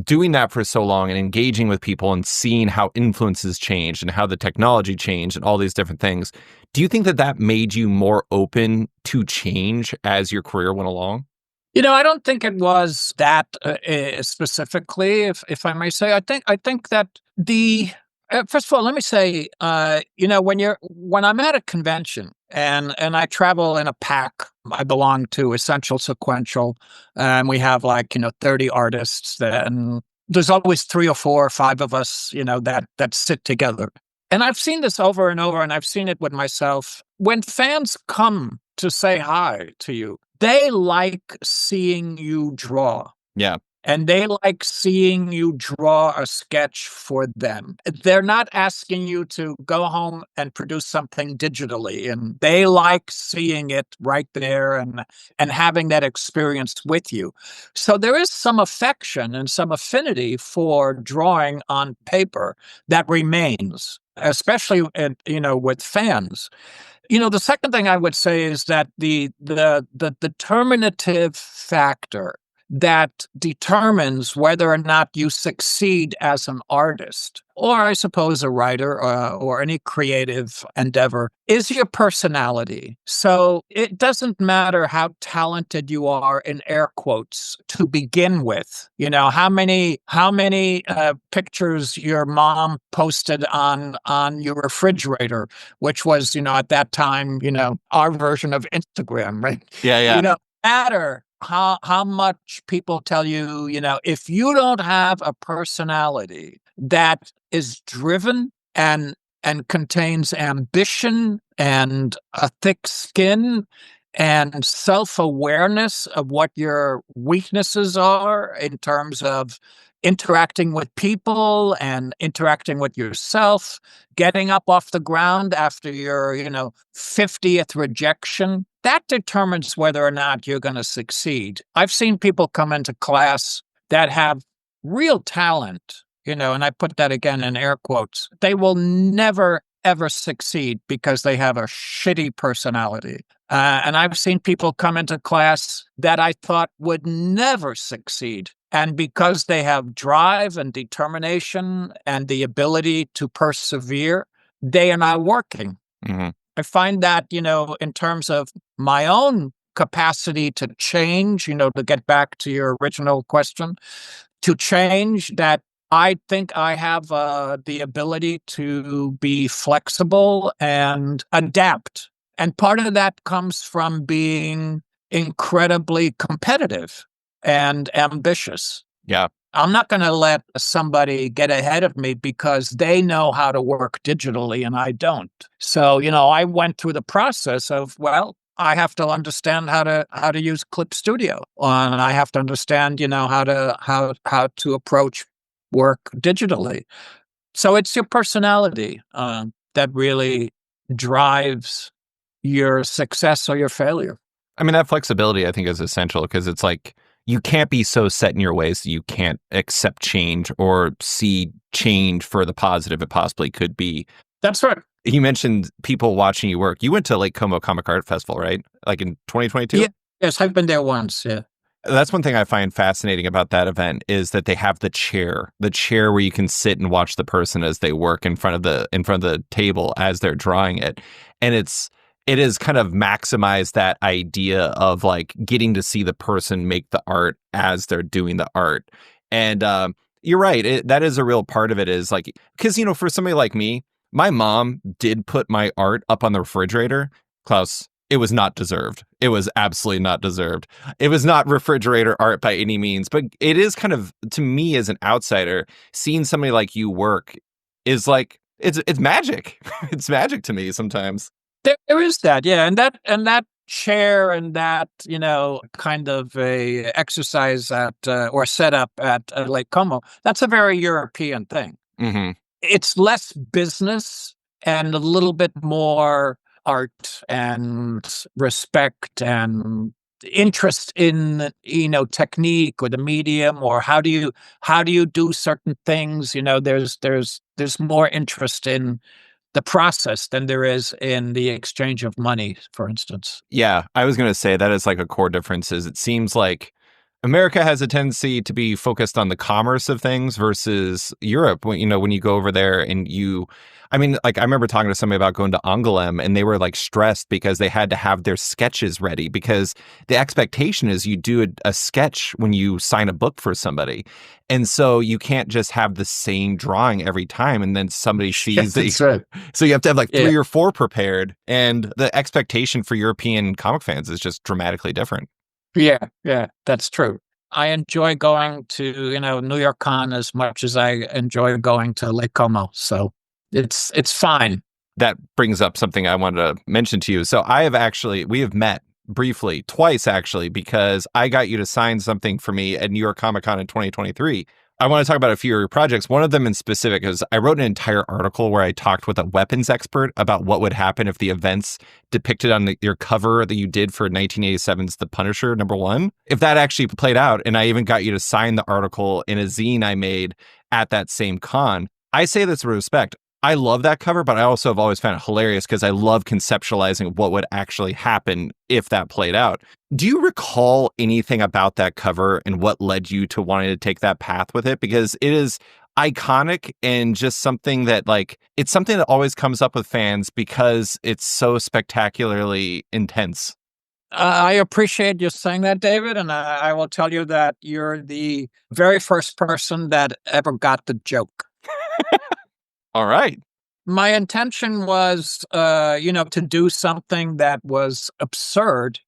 doing that for so long and engaging with people and seeing how influences changed and how the technology changed and all these different things, do you think that made you more open to change as your career went along? I don't think it was that specifically, if I may say. I think that first of all, let me say, when I'm at a convention and I travel in a pack, I belong to Essential Sequential, and we have 30 artists, and there's always 3 or 4 or 5 of us, that sit together. And I've seen this over and over, and I've seen it with myself. When fans come to say hi to you. They like seeing you draw. Yeah. And they like seeing you draw a sketch for them. They're not asking you to go home and produce something digitally. And they like seeing it right there and having that experience with you. So there is some affection and some affinity for drawing on paper that remains, especially with fans. The second thing I would say is that the determinative factor that determines whether or not you succeed as an artist, or I suppose a writer or any creative endeavor, is your personality. So it doesn't matter how talented you are, in air quotes, to begin with. How many pictures your mom posted on your refrigerator, which was, at that time, our version of Instagram, right? Yeah. Matter how much people tell you, if you don't have a personality that is driven and contains ambition and a thick skin and self-awareness of what your weaknesses are in terms of interacting with people and interacting with yourself, getting up off the ground after your, 50th rejection, that determines whether or not you're going to succeed. I've seen people come into class that have real talent, and I put that again in air quotes. They will never, ever succeed because they have a shitty personality. And I've seen people come into class that I thought would never succeed. And because they have drive and determination and the ability to persevere, they are now working. Mm-hmm. I find that, in terms of my own capacity to change, to get back to your original question, to change, that I think I have the ability to be flexible and adapt. And part of that comes from being incredibly competitive and ambitious. Yeah. I'm not going to let somebody get ahead of me because they know how to work digitally and I don't. So, I went through the process of, I have to understand how to use Clip Studio, and I have to understand, how to approach work digitally. So it's your personality that really drives your success or your failure. I mean, that flexibility, I think, is essential because it's like you can't be so set in your ways that you can't accept change or see change for the positive it possibly could be. That's right. You mentioned people watching you work. You went to Lake Como Comic Art Festival, right? Like in 2022? Yeah. Yes, I've been there once, yeah. That's one thing I find fascinating about that event is that they have the chair where you can sit and watch the person as they work in front of the table as they're drawing it. And it is kind of maximize that idea of like getting to see the person make the art as they're doing the art. And you're right. That is a real part of it, is like, because, for somebody like me, my mom did put my art up on the refrigerator. Klaus, it was not deserved. It was absolutely not deserved. It was not refrigerator art by any means, but it is kind of, to me as an outsider, seeing somebody like you work is like, it's magic. It's magic to me sometimes. There is that, yeah, and that chair and that kind of a exercise at or setup at Lake Como. That's a very European thing. Mm-hmm. It's less business and a little bit more art and respect and interest in technique or the medium, or how do you do certain things. There's more interest in the process than there is in the exchange of money, for instance. Yeah, I was going to say that is like a core difference. Is it seems like America has a tendency to be focused on the commerce of things versus Europe. When you go over there and I remember talking to somebody about going to Angoulême, and they were like stressed because they had to have their sketches ready, because the expectation is you do a sketch when you sign a book for somebody. And so you can't just have the same drawing every time and then somebody sees that. That's right. So you have to have like 3 or 4 prepared. And the expectation for European comic fans is just dramatically different. Yeah, that's true. I enjoy going to, New York Con as much as I enjoy going to Lake Como. So it's fine. that brings up something I wanted to mention to you. So we have met briefly twice, actually, because I got you to sign something for me at New York Comic Con in 2023. I want to talk about a few of your projects. One of them in specific is I wrote an entire article where I talked with a weapons expert about what would happen if the events depicted on your cover that you did for 1987's The Punisher #1, if that actually played out. And I even got you to sign the article in a zine I made at that same con. I say this with respect. I love that cover, but I also have always found it hilarious because I love conceptualizing what would actually happen if that played out. Do you recall anything about that cover and what led you to wanting to take that path with it? Because it is iconic and just something that, like, it's something that always comes up with fans because it's so spectacularly intense. I appreciate you saying that, David, and I will tell you that you're the very first person that ever got the joke. All right. My intention was, to do something that was absurd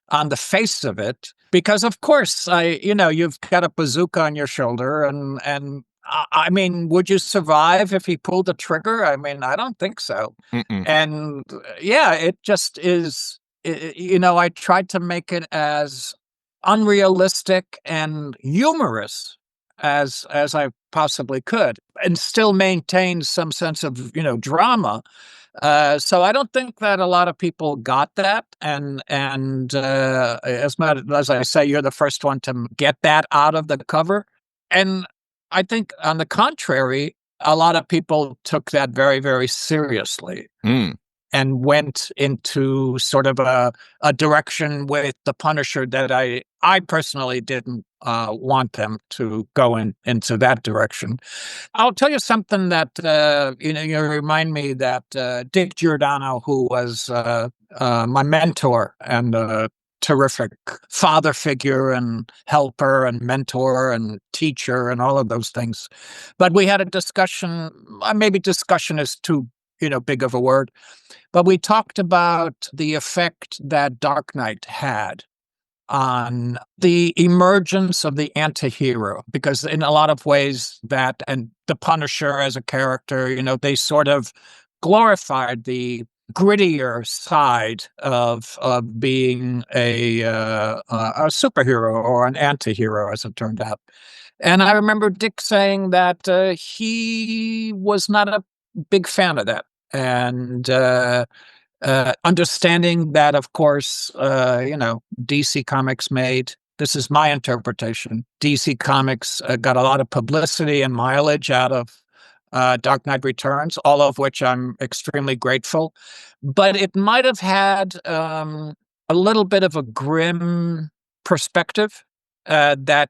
on the face of it, because of course, you've got a bazooka on your shoulder, and I mean, would you survive if he pulled the trigger? I mean, I don't think so. Mm-mm. And yeah, it just is. I tried to make it as unrealistic and humorous as I possibly could, and still maintain some sense of drama. So I don't think that a lot of people got that, and as much as I say, you're the first one to get that out of the cover, and I think on the contrary, a lot of people took that very, very seriously. And went into sort of a direction with the Punisher that I personally didn't want them to go into that direction. I'll tell you something that you remind me that Dick Giordano, who was my mentor and a terrific father figure and helper and mentor and teacher and all of those things, but we had a discussion. Maybe discussion is too big of a word. But we talked about the effect that Dark Knight had on the emergence of the anti-hero, because in a lot of ways that, and the Punisher as a character, they sort of glorified the grittier side of being a superhero or an anti-hero, as it turned out. And I remember Dick saying that he was not a big fan of that. And understanding that, of course, DC Comics this is my interpretation, DC Comics got a lot of publicity and mileage out of Dark Knight Returns, all of which I'm extremely grateful. But it might have had a little bit of a grim perspective that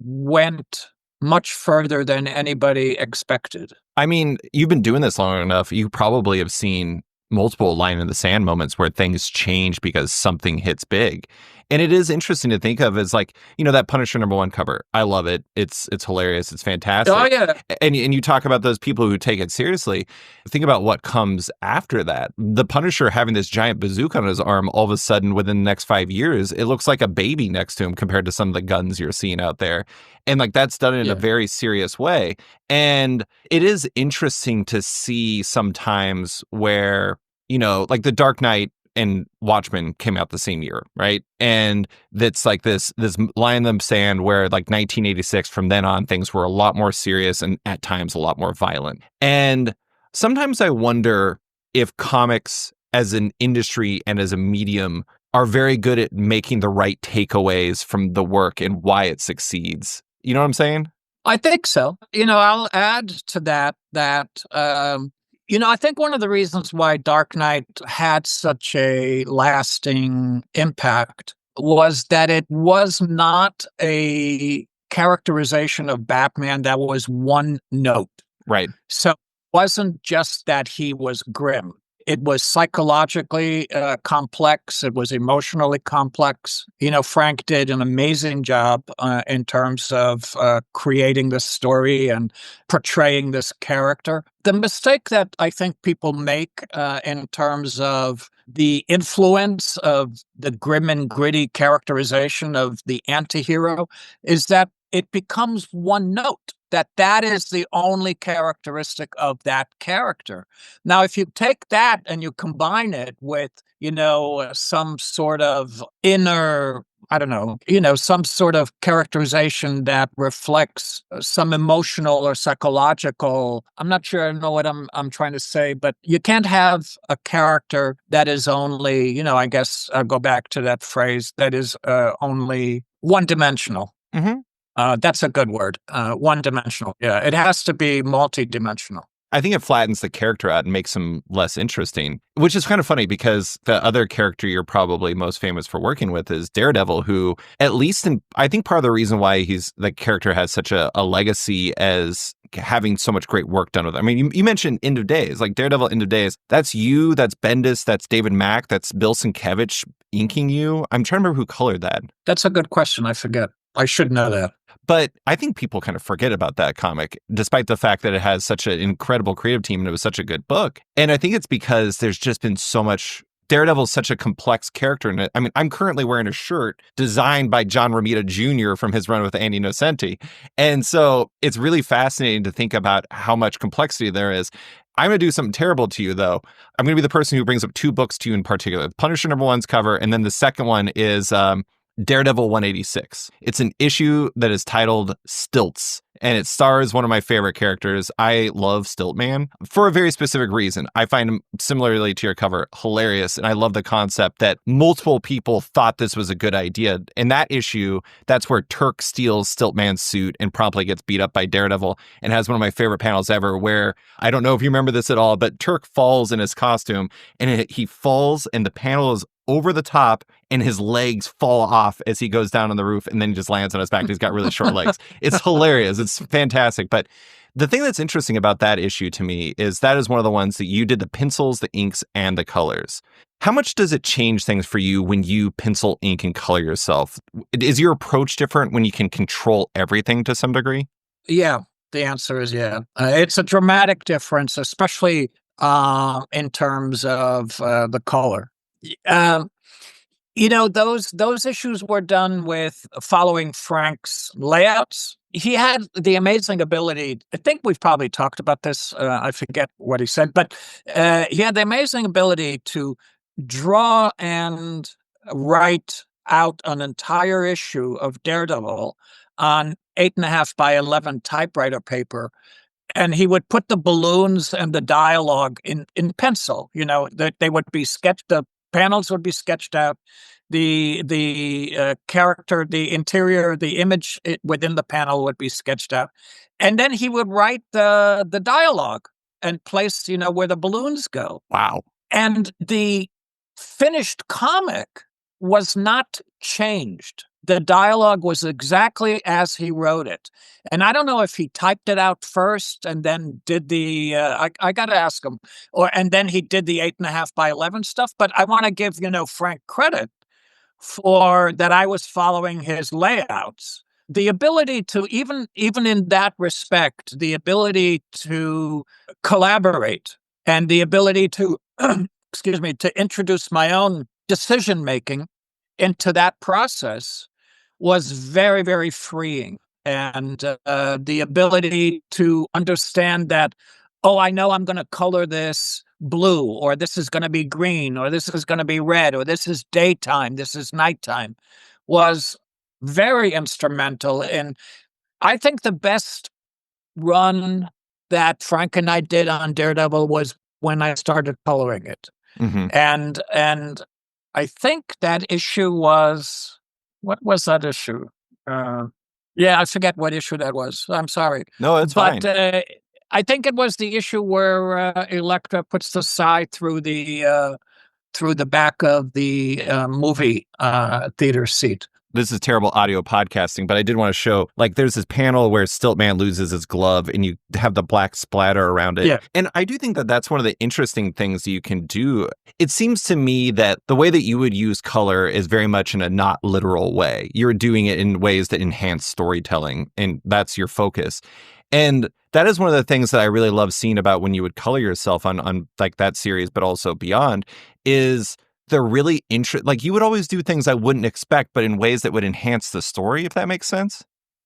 went much further than anybody expected. I mean, you've been doing this long enough. You probably have seen multiple line in the sand moments where things change because something hits big. And it is interesting to think of as like, that Punisher #1 cover. I love it. It's hilarious. It's fantastic. Oh, yeah. And you talk about those people who take it seriously. Think about what comes after that. The Punisher having this giant bazooka on his arm, all of a sudden within the next 5 years, it looks like a baby next to him compared to some of the guns you're seeing out there. And like that's done in a very serious way. And it is interesting to see sometimes where, like the Dark Knight and Watchmen came out the same year, right? And that's like this line in the sand where like 1986, from then on, things were a lot more serious and at times a lot more violent. And sometimes I wonder if comics as an industry and as a medium are very good at making the right takeaways from the work and why it succeeds. You know what I'm saying? I think so. I'll add to that I think one of the reasons why Dark Knight had such a lasting impact was that it was not a characterization of Batman that was one note. Right. So it wasn't just that he was grim. It was psychologically complex. It was emotionally complex. Frank did an amazing job in terms of creating this story and portraying this character. The mistake that I think people make in terms of the influence of the grim and gritty characterization of the anti-hero is that it becomes one note, that is the only characteristic of that character. Now, if you take that and you combine it with, some sort of inner, I don't know, some sort of characterization that reflects some emotional or psychological. I'm not sure I know what I'm trying to say, but you can't have a character that is only, I guess I'll go back to that phrase, that is only one-dimensional. Mm-hmm. That's a good word. One-dimensional. Yeah, it has to be multi-dimensional. I think it flattens the character out and makes him less interesting, which is kind of funny because the other character you're probably most famous for working with is Daredevil, who, at least I think part of the reason why the character has such a legacy as having so much great work done with it. I mean, you mentioned End of Days, like Daredevil End of Days. That's you, that's Bendis, that's David Mack, that's Bill Sienkiewicz inking you. I'm trying to remember who colored that. That's a good question. I forget. I should know that. But I think people kind of forget about that comic, despite the fact that it has such an incredible creative team and it was such a good book. And I think it's because there's just been so much. Daredevil is such a complex character. And I mean, I'm currently wearing a shirt designed by John Romita Jr. from his run with Andy Nocenti. And so it's really fascinating to think about how much complexity there is. I'm going to do something terrible to you, though. I'm going to be the person who brings up two books to you in particular. Punisher #1's cover, and then the second one is Daredevil 186. It's an issue that is titled Stilts, and it stars one of my favorite characters. I love Stiltman for a very specific reason. I find him, similarly to your cover, hilarious, and I love the concept that multiple people thought this was a good idea. In that issue, that's where Turk steals Stiltman's suit and promptly gets beat up by Daredevil, and has one of my favorite panels ever where, I don't know if you remember this at all, but Turk falls in his costume, and he falls, and the panel is over the top, and his legs fall off as he goes down on the roof, and then he just lands on his back. He's got really short legs. It's hilarious. It's fantastic. But the thing that's interesting about that issue to me is that is one of the ones that you did the pencils, the inks, and the colors. How much does it change things for you when you pencil, ink, and color yourself? Is your approach different when you can control everything to some degree? Yeah, the answer is yeah. It's a dramatic difference, especially in terms of the color. Those issues were done with following Frank's layouts. He had the amazing ability, I think we've probably talked about this, I forget what he said, but he had the amazing ability to draw and write out an entire issue of Daredevil on 8.5 by 11 typewriter paper. And he would put the balloons and the dialogue in pencil, that they would be sketched, the panels would be sketched out, the character, the interior, the image within the panel would be sketched out, and then he would write the dialogue and place, where the balloons go. Wow! And the finished comic was not changed. The dialogue was exactly as he wrote it. And I don't know if he typed it out first and then did the, I got to ask him, and then he did the 8.5 by 11 stuff. But I want to give, Frank credit for that. I was following his layouts. The ability to, even in that respect, the ability to collaborate and the ability to, to introduce my own decision-making into that process was very, very freeing. And the ability to understand that, I know I'm going to color this blue, or this is going to be green, or this is going to be red, or this is daytime, this is nighttime, was very instrumental. And I think the best run that Frank and I did on Daredevil was when I started coloring it. Mm-hmm. And I think that issue was, what was that issue? I forget what issue that was. I'm sorry. No, it's fine. But I think it was the issue where Elektra puts the sigh through the back of the movie theater seat. This is terrible audio podcasting, but I did want to show, there's this panel where Stiltman loses his glove and you have the black splatter around it. Yeah. And I do think that that's one of the interesting things that you can do. It seems to me that the way that you would use color is very much in a not literal way. You're doing it in ways that enhance storytelling, and that's your focus. And that is one of the things that I really love seeing about when you would color yourself on that series, but also beyond, is they're really you would always do things I wouldn't expect, but in ways that would enhance the story, if that makes sense.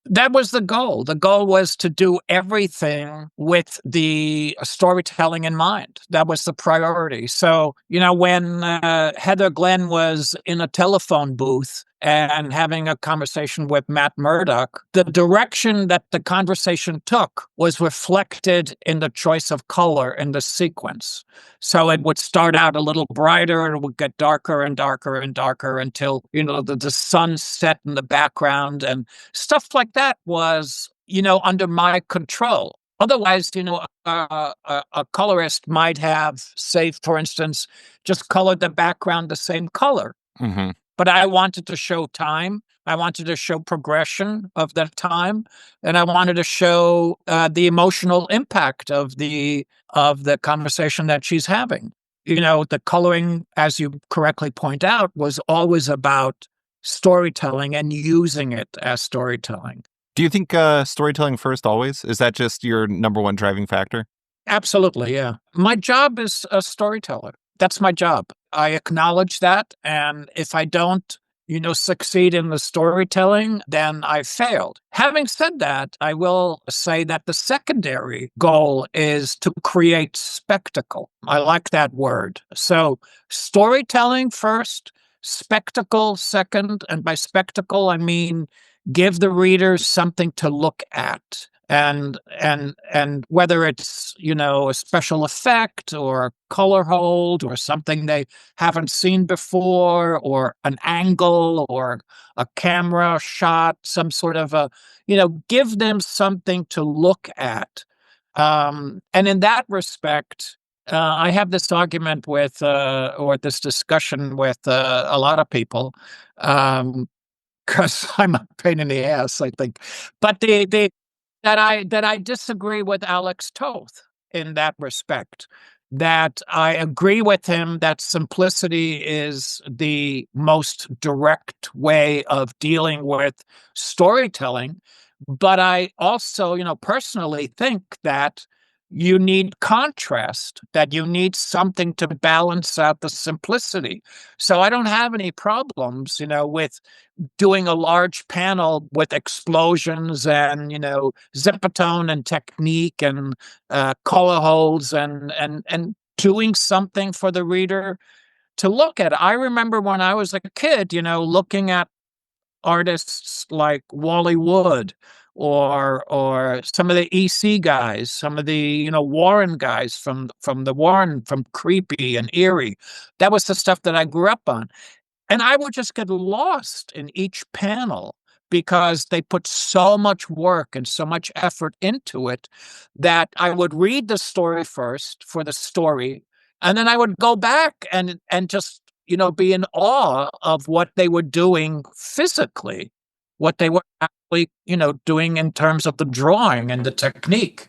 That was the goal. The goal was to do everything with the storytelling in mind. That was the priority. So, when Heather Glenn was in a telephone booth and having a conversation with Matt Murdock, the direction that the conversation took was reflected in the choice of color in the sequence. So it would start out a little brighter, and it would get darker and darker and darker until, the sun set in the background, and stuff like that was, under my control. Otherwise, a colorist might have, say, for instance, just colored the background the same color. Mm-hmm. But I wanted to show time. I wanted to show progression of that time, and I wanted to show the emotional impact of the conversation that she's having. The coloring, as you correctly point out, was always about storytelling and using it as storytelling. Do you think storytelling first always? Is that just your number one driving factor? Absolutely, yeah. My job is a storyteller. That's my job. I acknowledge that. And if I don't, succeed in the storytelling, then I failed. Having said that, I will say that the secondary goal is to create spectacle. I like that word. So storytelling first, spectacle second. And by spectacle, I mean give the readers something to look at. And whether it's, a special effect or a color hold or something they haven't seen before, or an angle or a camera shot, some sort of give them something to look at. And in that respect, I have this argument with, or this discussion with a lot of people, because I'm a pain in the ass, I think. But that I disagree with Alex Toth in that respect, that I agree with him that simplicity is the most direct way of dealing with storytelling. But I also, personally think that you need contrast, that you need something to balance out the simplicity. So I don't have any problems, with doing a large panel with explosions and, zipatone and technique and color holds and doing something for the reader to look at. I remember when I was a kid, looking at artists like Wally Wood or some of the EC guys, some of the Warren guys from the Warren, from Creepy and Eerie. That was the stuff that I grew up on. And I would just get lost in each panel because they put so much work and so much effort into it that I would read the story first for the story, and then I would go back and just, be in awe of what they were doing physically, what they were actually, doing in terms of the drawing and the technique.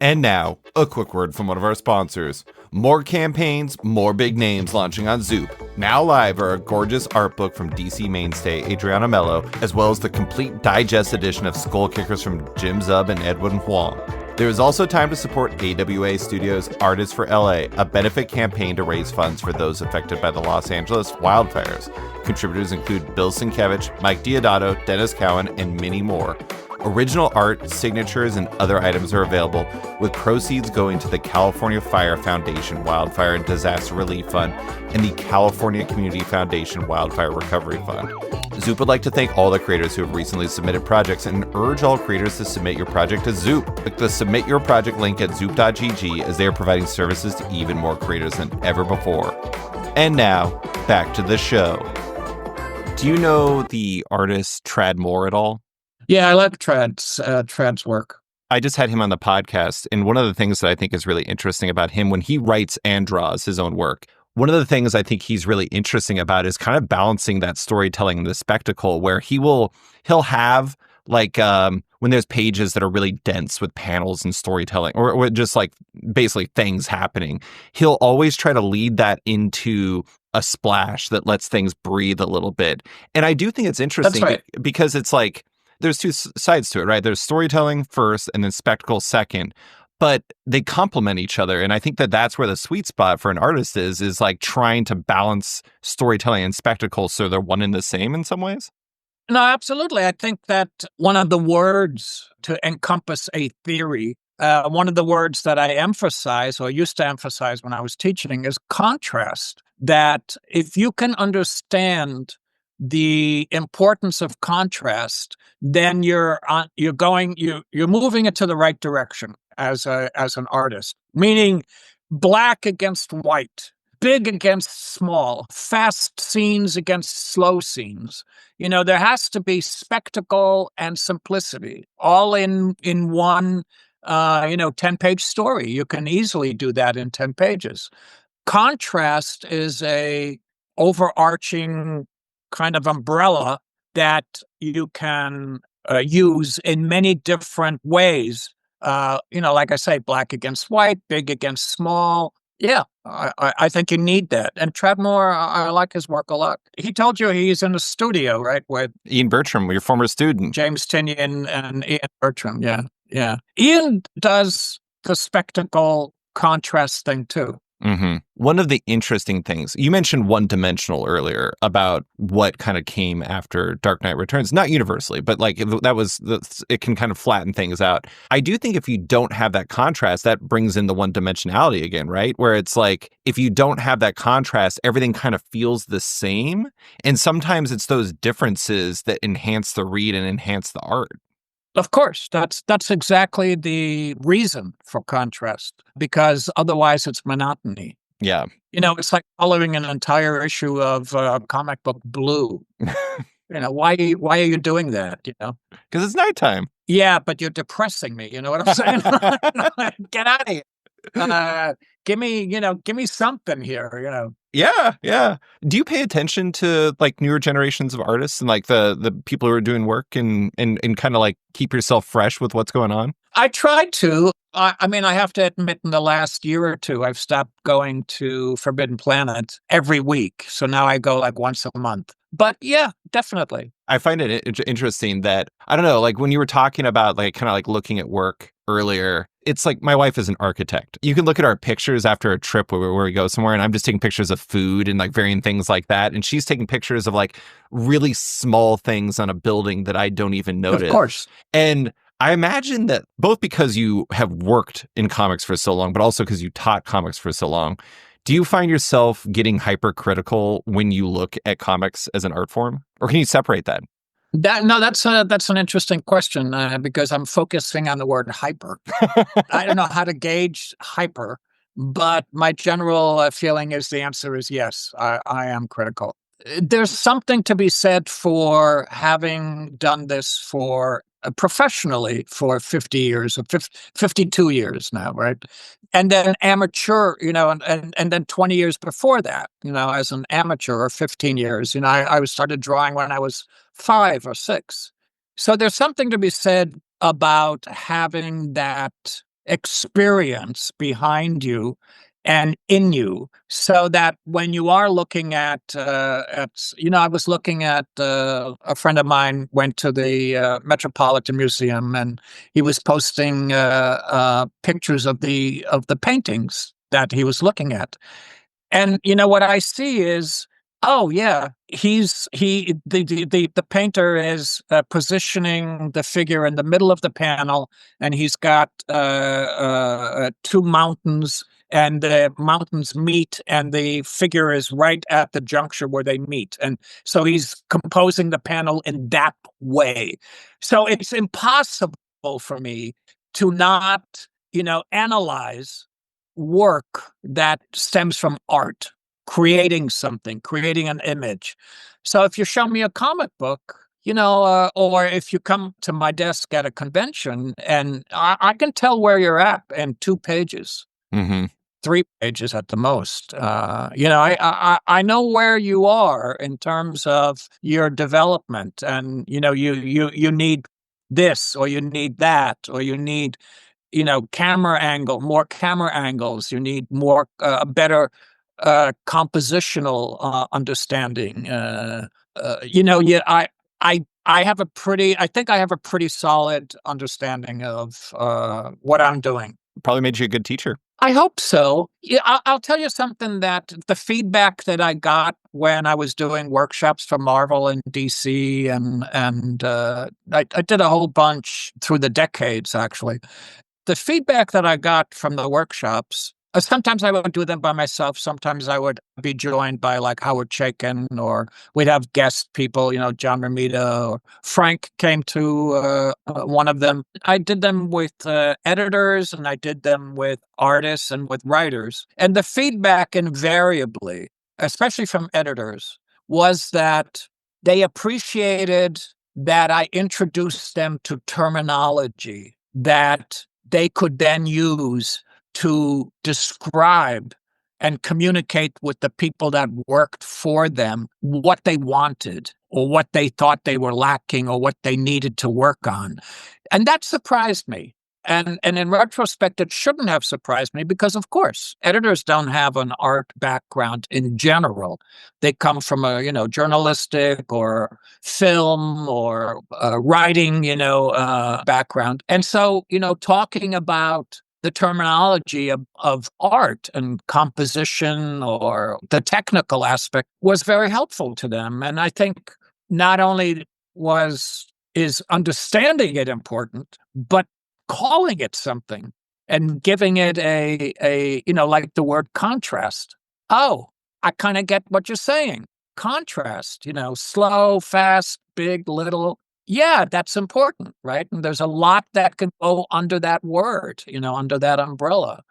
And now, a quick word from one of our sponsors. More campaigns, more big names launching on Zoop. Now live are a gorgeous art book from DC mainstay Adriana Mello, as well as the complete digest edition of Skull Kickers from Jim Zub and Edwin Huang. There is also time to support AWA Studios' Artists for LA, a benefit campaign to raise funds for those affected by the Los Angeles wildfires. Contributors include Bill Sienkiewicz, Mike Diodato, Dennis Cowan, and many more. Original art, signatures, and other items are available, with proceeds going to the California Fire Foundation Wildfire and Disaster Relief Fund and the California Community Foundation Wildfire Recovery Fund. Zoop would like to thank all the creators who have recently submitted projects and urge all creators to submit your project to Zoop. Click the Submit Your Project link at zoop.gg, as they are providing services to even more creators than ever before. And now, back to the show. Do you know the artist Tradd Moore at all? Yeah, I like Tradd's work. I just had him on the podcast, and one of the things that I think is really interesting about him when he writes and draws his own work, one of the things I think he's really interesting about is kind of balancing that storytelling and the spectacle, where he'll have like when there's pages that are really dense with panels and storytelling, or just like basically things happening, he'll always try to lead that into a splash that lets things breathe a little bit. And I do think it's interesting. That's right. Because it's like there's two sides to it, right? There's storytelling first and then spectacle second. But they complement each other. And I think that that's where the sweet spot for an artist is like trying to balance storytelling and spectacle so they're one and the same in some ways. No, absolutely. I think that one of the words to encompass a theory, one of the words that I emphasize or used to emphasize when I was teaching is contrast. That if you can understand the importance of contrast, then you're moving it to the right direction as an artist. Meaning, black against white, big against small, fast scenes against slow scenes. There has to be spectacle and simplicity, all in one, 10-page story. You can easily do that in 10 pages. Contrast is a overarching kind of umbrella that you can use in many different ways. Like I say, black against white, big against small. Yeah, I think you need that. And Treadmore, I like his work a lot. He told you he's in a studio, right, with Ian Bertram, your former student. James Tinian and Ian Bertram. Yeah, yeah. Ian does the spectacle contrast thing too. Mm-hmm. One of the interesting things, you mentioned one-dimensional earlier about what kind of came after Dark Knight Returns, not universally, but like it can kind of flatten things out. I do think if you don't have that contrast, that brings in the one-dimensionality again, right? Where it's like, if you don't have that contrast, everything kind of feels the same. And sometimes it's those differences that enhance the read and enhance the art. Of course, that's exactly the reason for contrast, because otherwise it's monotony. Yeah. It's like coloring an entire issue of comic book blue. Why are you doing that? Because it's nighttime. Yeah, but you're depressing me. You know what I'm saying? Get out of here. Give me something here. Yeah, yeah. Do you pay attention to like newer generations of artists and like the people who are doing work and kind of like keep yourself fresh with what's going on? I try to. I mean, I have to admit, in the last year or two, I've stopped going to Forbidden Planet every week. So now I go like once a month. But yeah, definitely. I find it interesting that, I don't know, like when you were talking about like kind of like looking at work earlier, it's like my wife is an architect. You can look at our pictures after a trip where we go somewhere, and I'm just taking pictures of food and like varying things like that. And she's taking pictures of like really small things on a building that I don't even notice. Of course. And I imagine that both because you have worked in comics for so long, but also because you taught comics for so long, do you find yourself getting hypercritical when you look at comics as an art form? Or can you separate that? That's an interesting question because I'm focusing on the word hyper. I don't know how to gauge hyper, but my general feeling is the answer is yes, I am critical. There's something to be said for having done this for professionally for 50 years or 52 years now, right? And then amateur, and then 20 years before that, as an amateur, or 15 years, I started drawing when I was 5 or 6. So there's something to be said about having that experience behind you and in you, so that when you are looking at I was looking at a friend of mine went to the Metropolitan Museum, and he was posting pictures of the paintings that he was looking at, and what I see is, oh yeah, the painter is positioning the figure in the middle of the panel, and he's got 2 mountains, and the mountains meet, and the figure is right at the juncture where they meet. And so he's composing the panel in that way. So it's impossible for me to not, analyze work that stems from art, creating something, creating an image. So if you show me a comic book, or if you come to my desk at a convention, and I can tell where you're at in 2 pages. Mm-hmm. 3 pages at the most. I know where you are in terms of your development, and you need this, or you need that, or you need more camera angles. You need more better compositional understanding. I think I have a pretty solid understanding of what I'm doing. Probably made you a good teacher. I hope so. Yeah, I'll tell you something, that the feedback that I got when I was doing workshops for Marvel in DC, and I did a whole bunch through the decades, actually. The feedback that I got from the workshops, sometimes I would do them by myself. Sometimes I would be joined by like Howard Chaykin, or we'd have guest people, John Romita, or Frank came to one of them. I did them with editors, and I did them with artists and with writers. And the feedback invariably, especially from editors, was that they appreciated that I introduced them to terminology that they could then use to describe and communicate with the people that worked for them what they wanted, or what they thought they were lacking, or what they needed to work on. And that surprised me. And in retrospect, it shouldn't have surprised me, because, of course, editors don't have an art background in general. They come from a, journalistic or film or writing, background. And so, talking about the terminology of art and composition, or the technical aspect, was very helpful to them. And I think not only is understanding it important, but calling it something and giving it a like the word contrast. Oh, I kind of get what you're saying. Contrast, slow, fast, big, little. Yeah, that's important, right? And there's a lot that can go under that word, under that umbrella.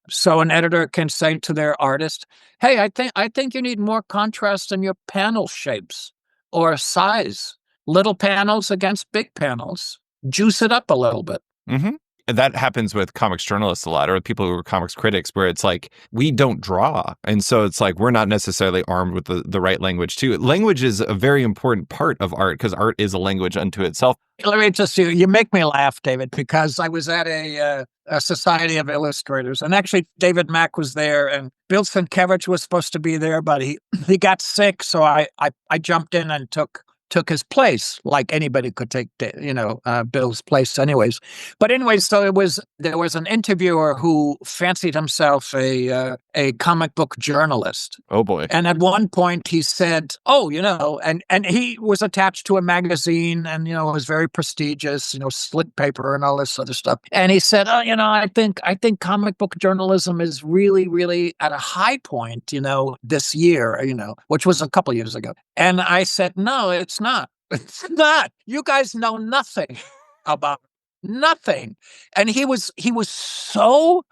So an editor can say to their artist, "Hey, I think you need more contrast in your panel shapes or size. Little panels against big panels. Juice it up a little bit." Mm-hmm. And that happens with comics journalists a lot, or people who are comics critics, where it's like, we don't draw. And so it's like, we're not necessarily armed with the right language too. Language is a very important part of art, because art is a language unto itself. Let me just, you make me laugh, David, because I was at a Society of Illustrators, and actually David Mack was there, and Bill Sienkiewicz was supposed to be there, but he got sick. So I jumped in and took his place, like anybody could take, Bill's place anyways. But anyways, so there was an interviewer who fancied himself a comic book journalist. Oh boy. And at one point he said, "Oh, and he was attached to a magazine, and, it was very prestigious, slit paper and all this other stuff. And he said, "Oh, I think comic book journalism is really, really at a high point, this year, which was a couple of years ago." And I said, "No, it's not. It's not. You guys know nothing about nothing." And he was so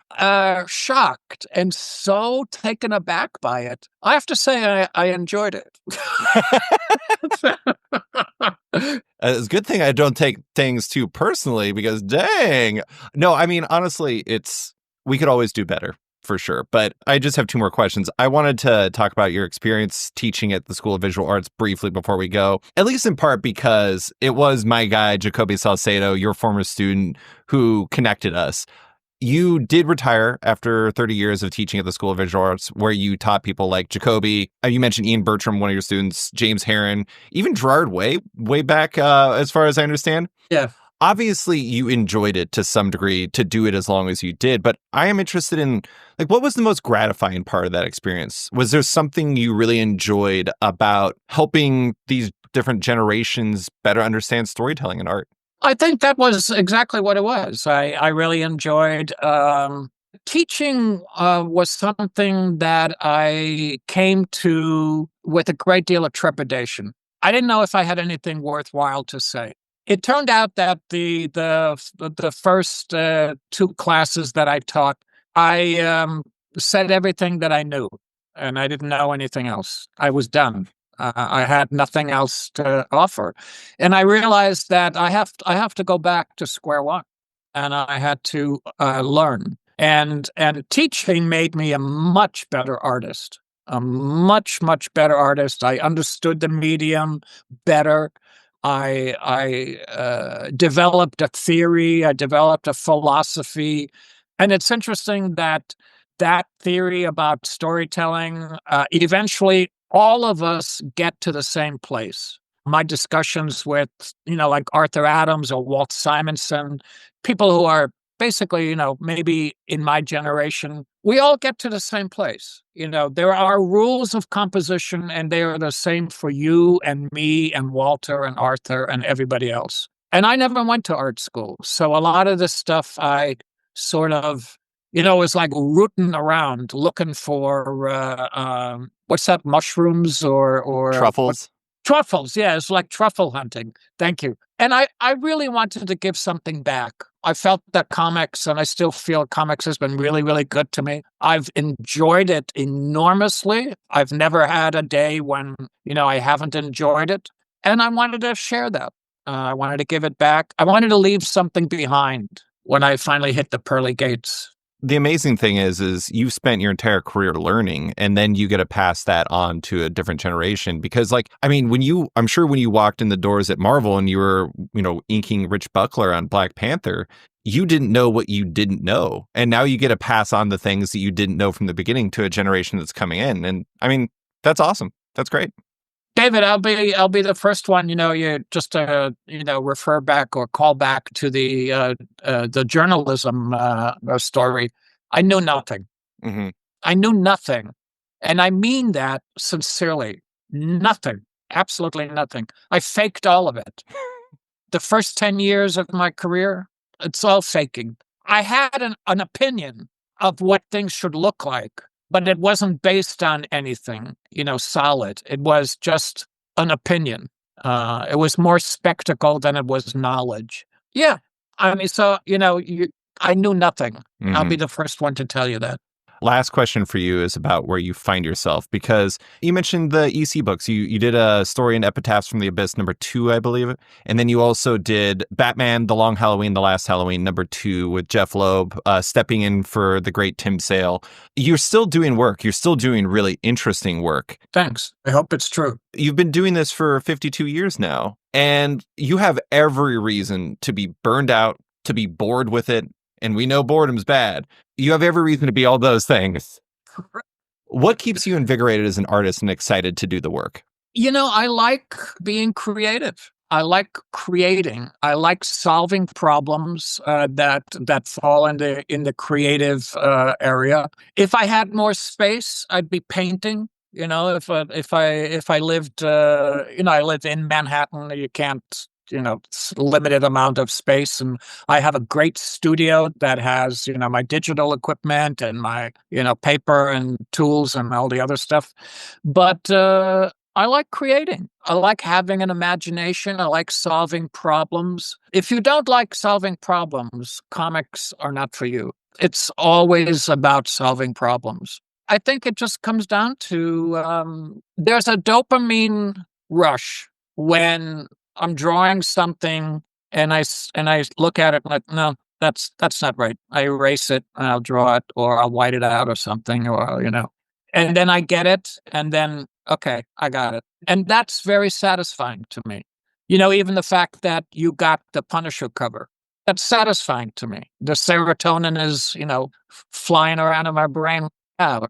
shocked and so taken aback by it. I have to say, I enjoyed it. It's a good thing I don't take things too personally, because dang. No, I mean, honestly, we could always do better, for sure. But I just have two more questions. I wanted to talk about your experience teaching at the School of Visual Arts briefly before we go, at least in part because it was my guy, Jacoby Salcedo, your former student, who connected us. You did retire after 30 years of teaching at the School of Visual Arts, where you taught people like Jacoby. You mentioned Ian Bertram, one of your students, James Herron, even Gerard Way back, as far as I understand. Yeah. Obviously, you enjoyed it to some degree to do it as long as you did, but I am interested in, like, what was the most gratifying part of that experience? Was there something you really enjoyed about helping these different generations better understand storytelling and art? I think that was exactly what it was. I really enjoyed teaching. Was something that I came to with a great deal of trepidation. I didn't know if I had anything worthwhile to say. It turned out that the first two classes that I taught, I said everything that I knew, and I didn't know anything else. I was done. I had nothing else to offer, and I realized that I have to go back to square one, and I had to learn. And teaching made me a much better artist, a much better artist. I understood the medium better. I developed a theory. I developed a philosophy, and it's interesting that theory about storytelling eventually all of us get to the same place. My discussions with, like Arthur Adams or Walt Simonson, people who are basically, maybe in my generation, we all get to the same place. There are rules of composition, and they are the same for you and me and Walter and Arthur and everybody else. And I never went to art school. So a lot of this stuff I sort of, was like rooting around looking for, what's that, mushrooms or Truffles. Truffles, yeah, it's like truffle hunting. Thank you. And I really wanted to give something back. I felt that comics, and I still feel comics has been really, really good to me. I've enjoyed it enormously. I've never had a day when, I haven't enjoyed it. And I wanted to share that. I wanted to give it back. I wanted to leave something behind when I finally hit the pearly gates. The amazing thing is you've spent your entire career learning, and then you get to pass that on to a different generation. Because I'm sure when you walked in the doors at Marvel and you were, inking Rich Buckler on Black Panther, you didn't know what you didn't know. And now you get to pass on the things that you didn't know from the beginning to a generation that's coming in. And that's awesome. That's great. David, I'll be the first one. You just refer back or call back to the journalism story. I knew nothing. Mm-hmm. I knew nothing, and I mean that sincerely. Nothing, absolutely nothing. I faked all of it. The first 10 years of my career, it's all faking. I had an opinion of what things should look like, but it wasn't based on anything, solid. It was just an opinion. It was more spectacle than it was knowledge. Yeah. I knew nothing. Mm-hmm. I'll be the first one to tell you that. Last question for you is about where you find yourself, because you mentioned the EC books. You did a story in Epitaphs from the Abyss, #2, I believe. And then you also did Batman, The Long Halloween, The Last Halloween, #2 with Jeff Loeb, stepping in for the great Tim Sale. You're still doing work. You're still doing really interesting work. Thanks. I hope it's true. You've been doing this for 52 years now, and you have every reason to be burned out, to be bored with it. And we know boredom's bad. You have every reason to be all those things. What keeps you invigorated as an artist and excited to do the work? I like being creative. I like creating. I like solving problems that fall in the creative area. If I had more space, I'd be painting. If I lived, I live in Manhattan. You can't. Limited amount of space, and I have a great studio that has my digital equipment and my paper and tools and all the other stuff, but I like creating. I like having an imagination. I like solving problems. If you don't like solving problems, comics are not for you. It's always about solving problems. I think it just comes down to there's a dopamine rush when I'm drawing something and I look at it like, no, that's not right. I erase it and I'll draw it, or I'll white it out or something, or, and then I get it, and then, okay, I got it. And that's very satisfying to me. Even the fact that you got the Punisher cover, that's satisfying to me. The serotonin is, flying around in my brain. I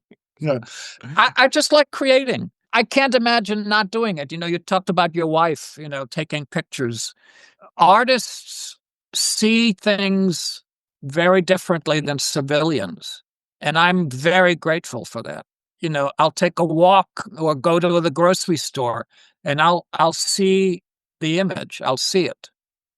just like creating. I can't imagine not doing it. You talked about your wife, taking pictures. Artists see things very differently than civilians. And I'm very grateful for that. I'll take a walk or go to the grocery store and I'll see the image. I'll see it.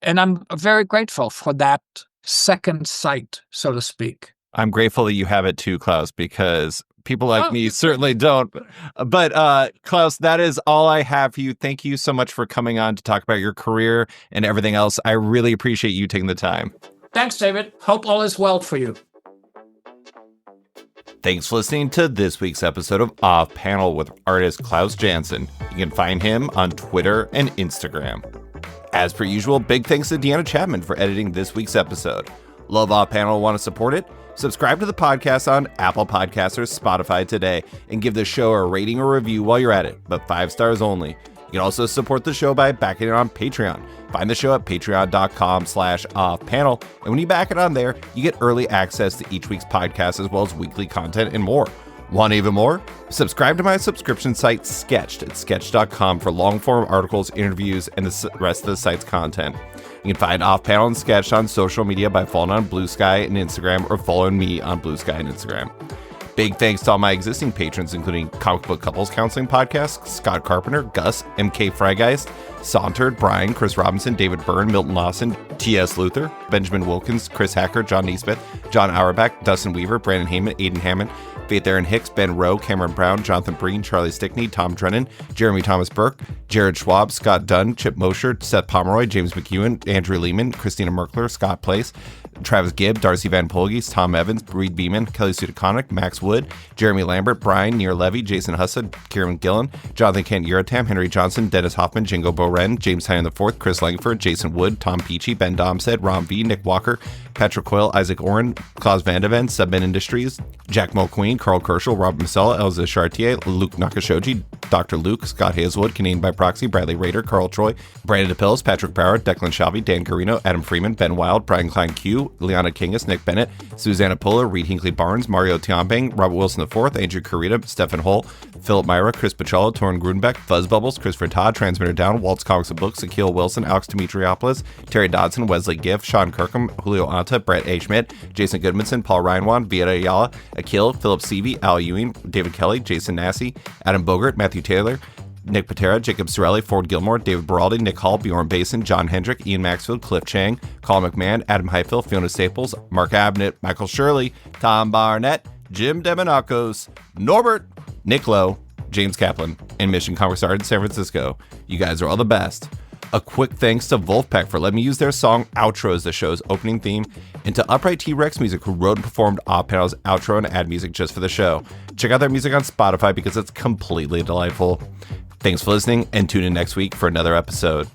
And I'm very grateful for that second sight, so to speak. I'm grateful that you have it too, Klaus, because people like me certainly don't. But Klaus, that is all I have for you. Thank you so much for coming on to talk about your career and everything else. I really appreciate you taking the time. Thanks, David. Hope all is well for you. Thanks for listening to this week's episode of Off Panel with artist Klaus Janson. You can find him on Twitter and Instagram. As per usual, big thanks to Deanna Chapman for editing this week's episode. Love Off Panel, want to support it? Subscribe to the podcast on Apple Podcasts or Spotify today and give the show a rating or review while you're at it, but 5 stars only. You can also support the show by backing it on Patreon. Find the show at patreon.com/offpanel. And when you back it on there, you get early access to each week's podcast as well as weekly content and more. Want even more? Subscribe to my subscription site, Sketched, at sketch.com for long-form articles, interviews, and the rest of the site's content. You can find Off-Panel and Sketched on social media by following on Blue Sky and Instagram or following me on Blue Sky and Instagram. Big thanks to all my existing patrons, including Comic Book Couples Counseling Podcast, Scott Carpenter, Gus, MK Freigeist, Sauntered, Brian, Chris Robinson, David Byrne, Milton Lawson, T.S. Luther, Benjamin Wilkins, Chris Hacker, John Neesmith, John Auerbach, Dustin Weaver, Brandon Heyman, Aiden Hammond, Faith Aaron Hicks, Ben Rowe, Cameron Brown, Jonathan Breen, Charlie Stickney, Tom Drennan, Jeremy Thomas Burke, Jared Schwab, Scott Dunn, Chip Mosher, Seth Pomeroy, James McEwen, Andrew Lehman, Christina Merkler, Scott Place, Travis Gibb, Darcy Van Polges, Tom Evans, Reed Beeman, Kelly Sudaconic, Max Wood, Jeremy Lambert, Brian, Near Levy, Jason Hussad, Kieran Gillen, Jonathan Kent Uratam, Henry Johnson, Dennis Hoffman, Jingo Boren, James Tynan IV, Chris Langford, Jason Wood, Tom Peachy, Ben Domstead, Ron V, Nick Walker, Patrick Coyle, Isaac Oren, Klaus Vandeven, Submin Industries, Jack Mulqueen, Carl Kerschel, Rob Masella, Elza Chartier, Luke Nakashoji, Dr. Luke, Scott Hazelwood, Canadian by Proxy, Bradley Rader, Carl Troy, Brandon DePills, Patrick Bauer, Declan Shalvey, Dan Carino, Adam Freeman, Ben Wild, Brian Klein Q, Liana Kingus, Nick Bennett, Susanna Puller, Reed Hinkley Barnes, Mario Tiambang, Robert Wilson IV, Andrew Carita, Stephen Hull, Philip Myra, Chris Pacella, Torrin Grudenbeck, Fuzz Bubbles, Christopher Todd, Transmitter Down, Waltz Comics and Books, Akil Wilson, Alex Dimitriopoulos, Terry Dodson, Wesley Giff, Sean Kirkham, Julio Anta, Brett A. Schmidt, Jason Goodmanson, Paul Reinwan, Vieta Ayala, Akil, Philip Seavey, Al Ewing, David Kelly, Jason Nassy, Adam Bogert, Matthew Taylor, Nick Patera, Jacob Sorelli, Ford Gilmore, David Baraldi, Nick Hall, Bjorn Basin, John Hendrick, Ian Maxfield, Cliff Chang, Colin McMahon, Adam Highfill, Fiona Staples, Mark Abnett, Michael Shirley, Tom Barnett, Jim Demonakos, Norbert, Nick Lowe, James Kaplan, and Mission Comics Art in San Francisco. You guys are all the best. A quick thanks to Wolfpack for letting me use their song Outro as the show's opening theme, and to Upright T-Rex Music, who wrote and performed Off-Panel's outro and ad music just for the show. Check out their music on Spotify because it's completely delightful. Thanks for listening, and tune in next week for another episode.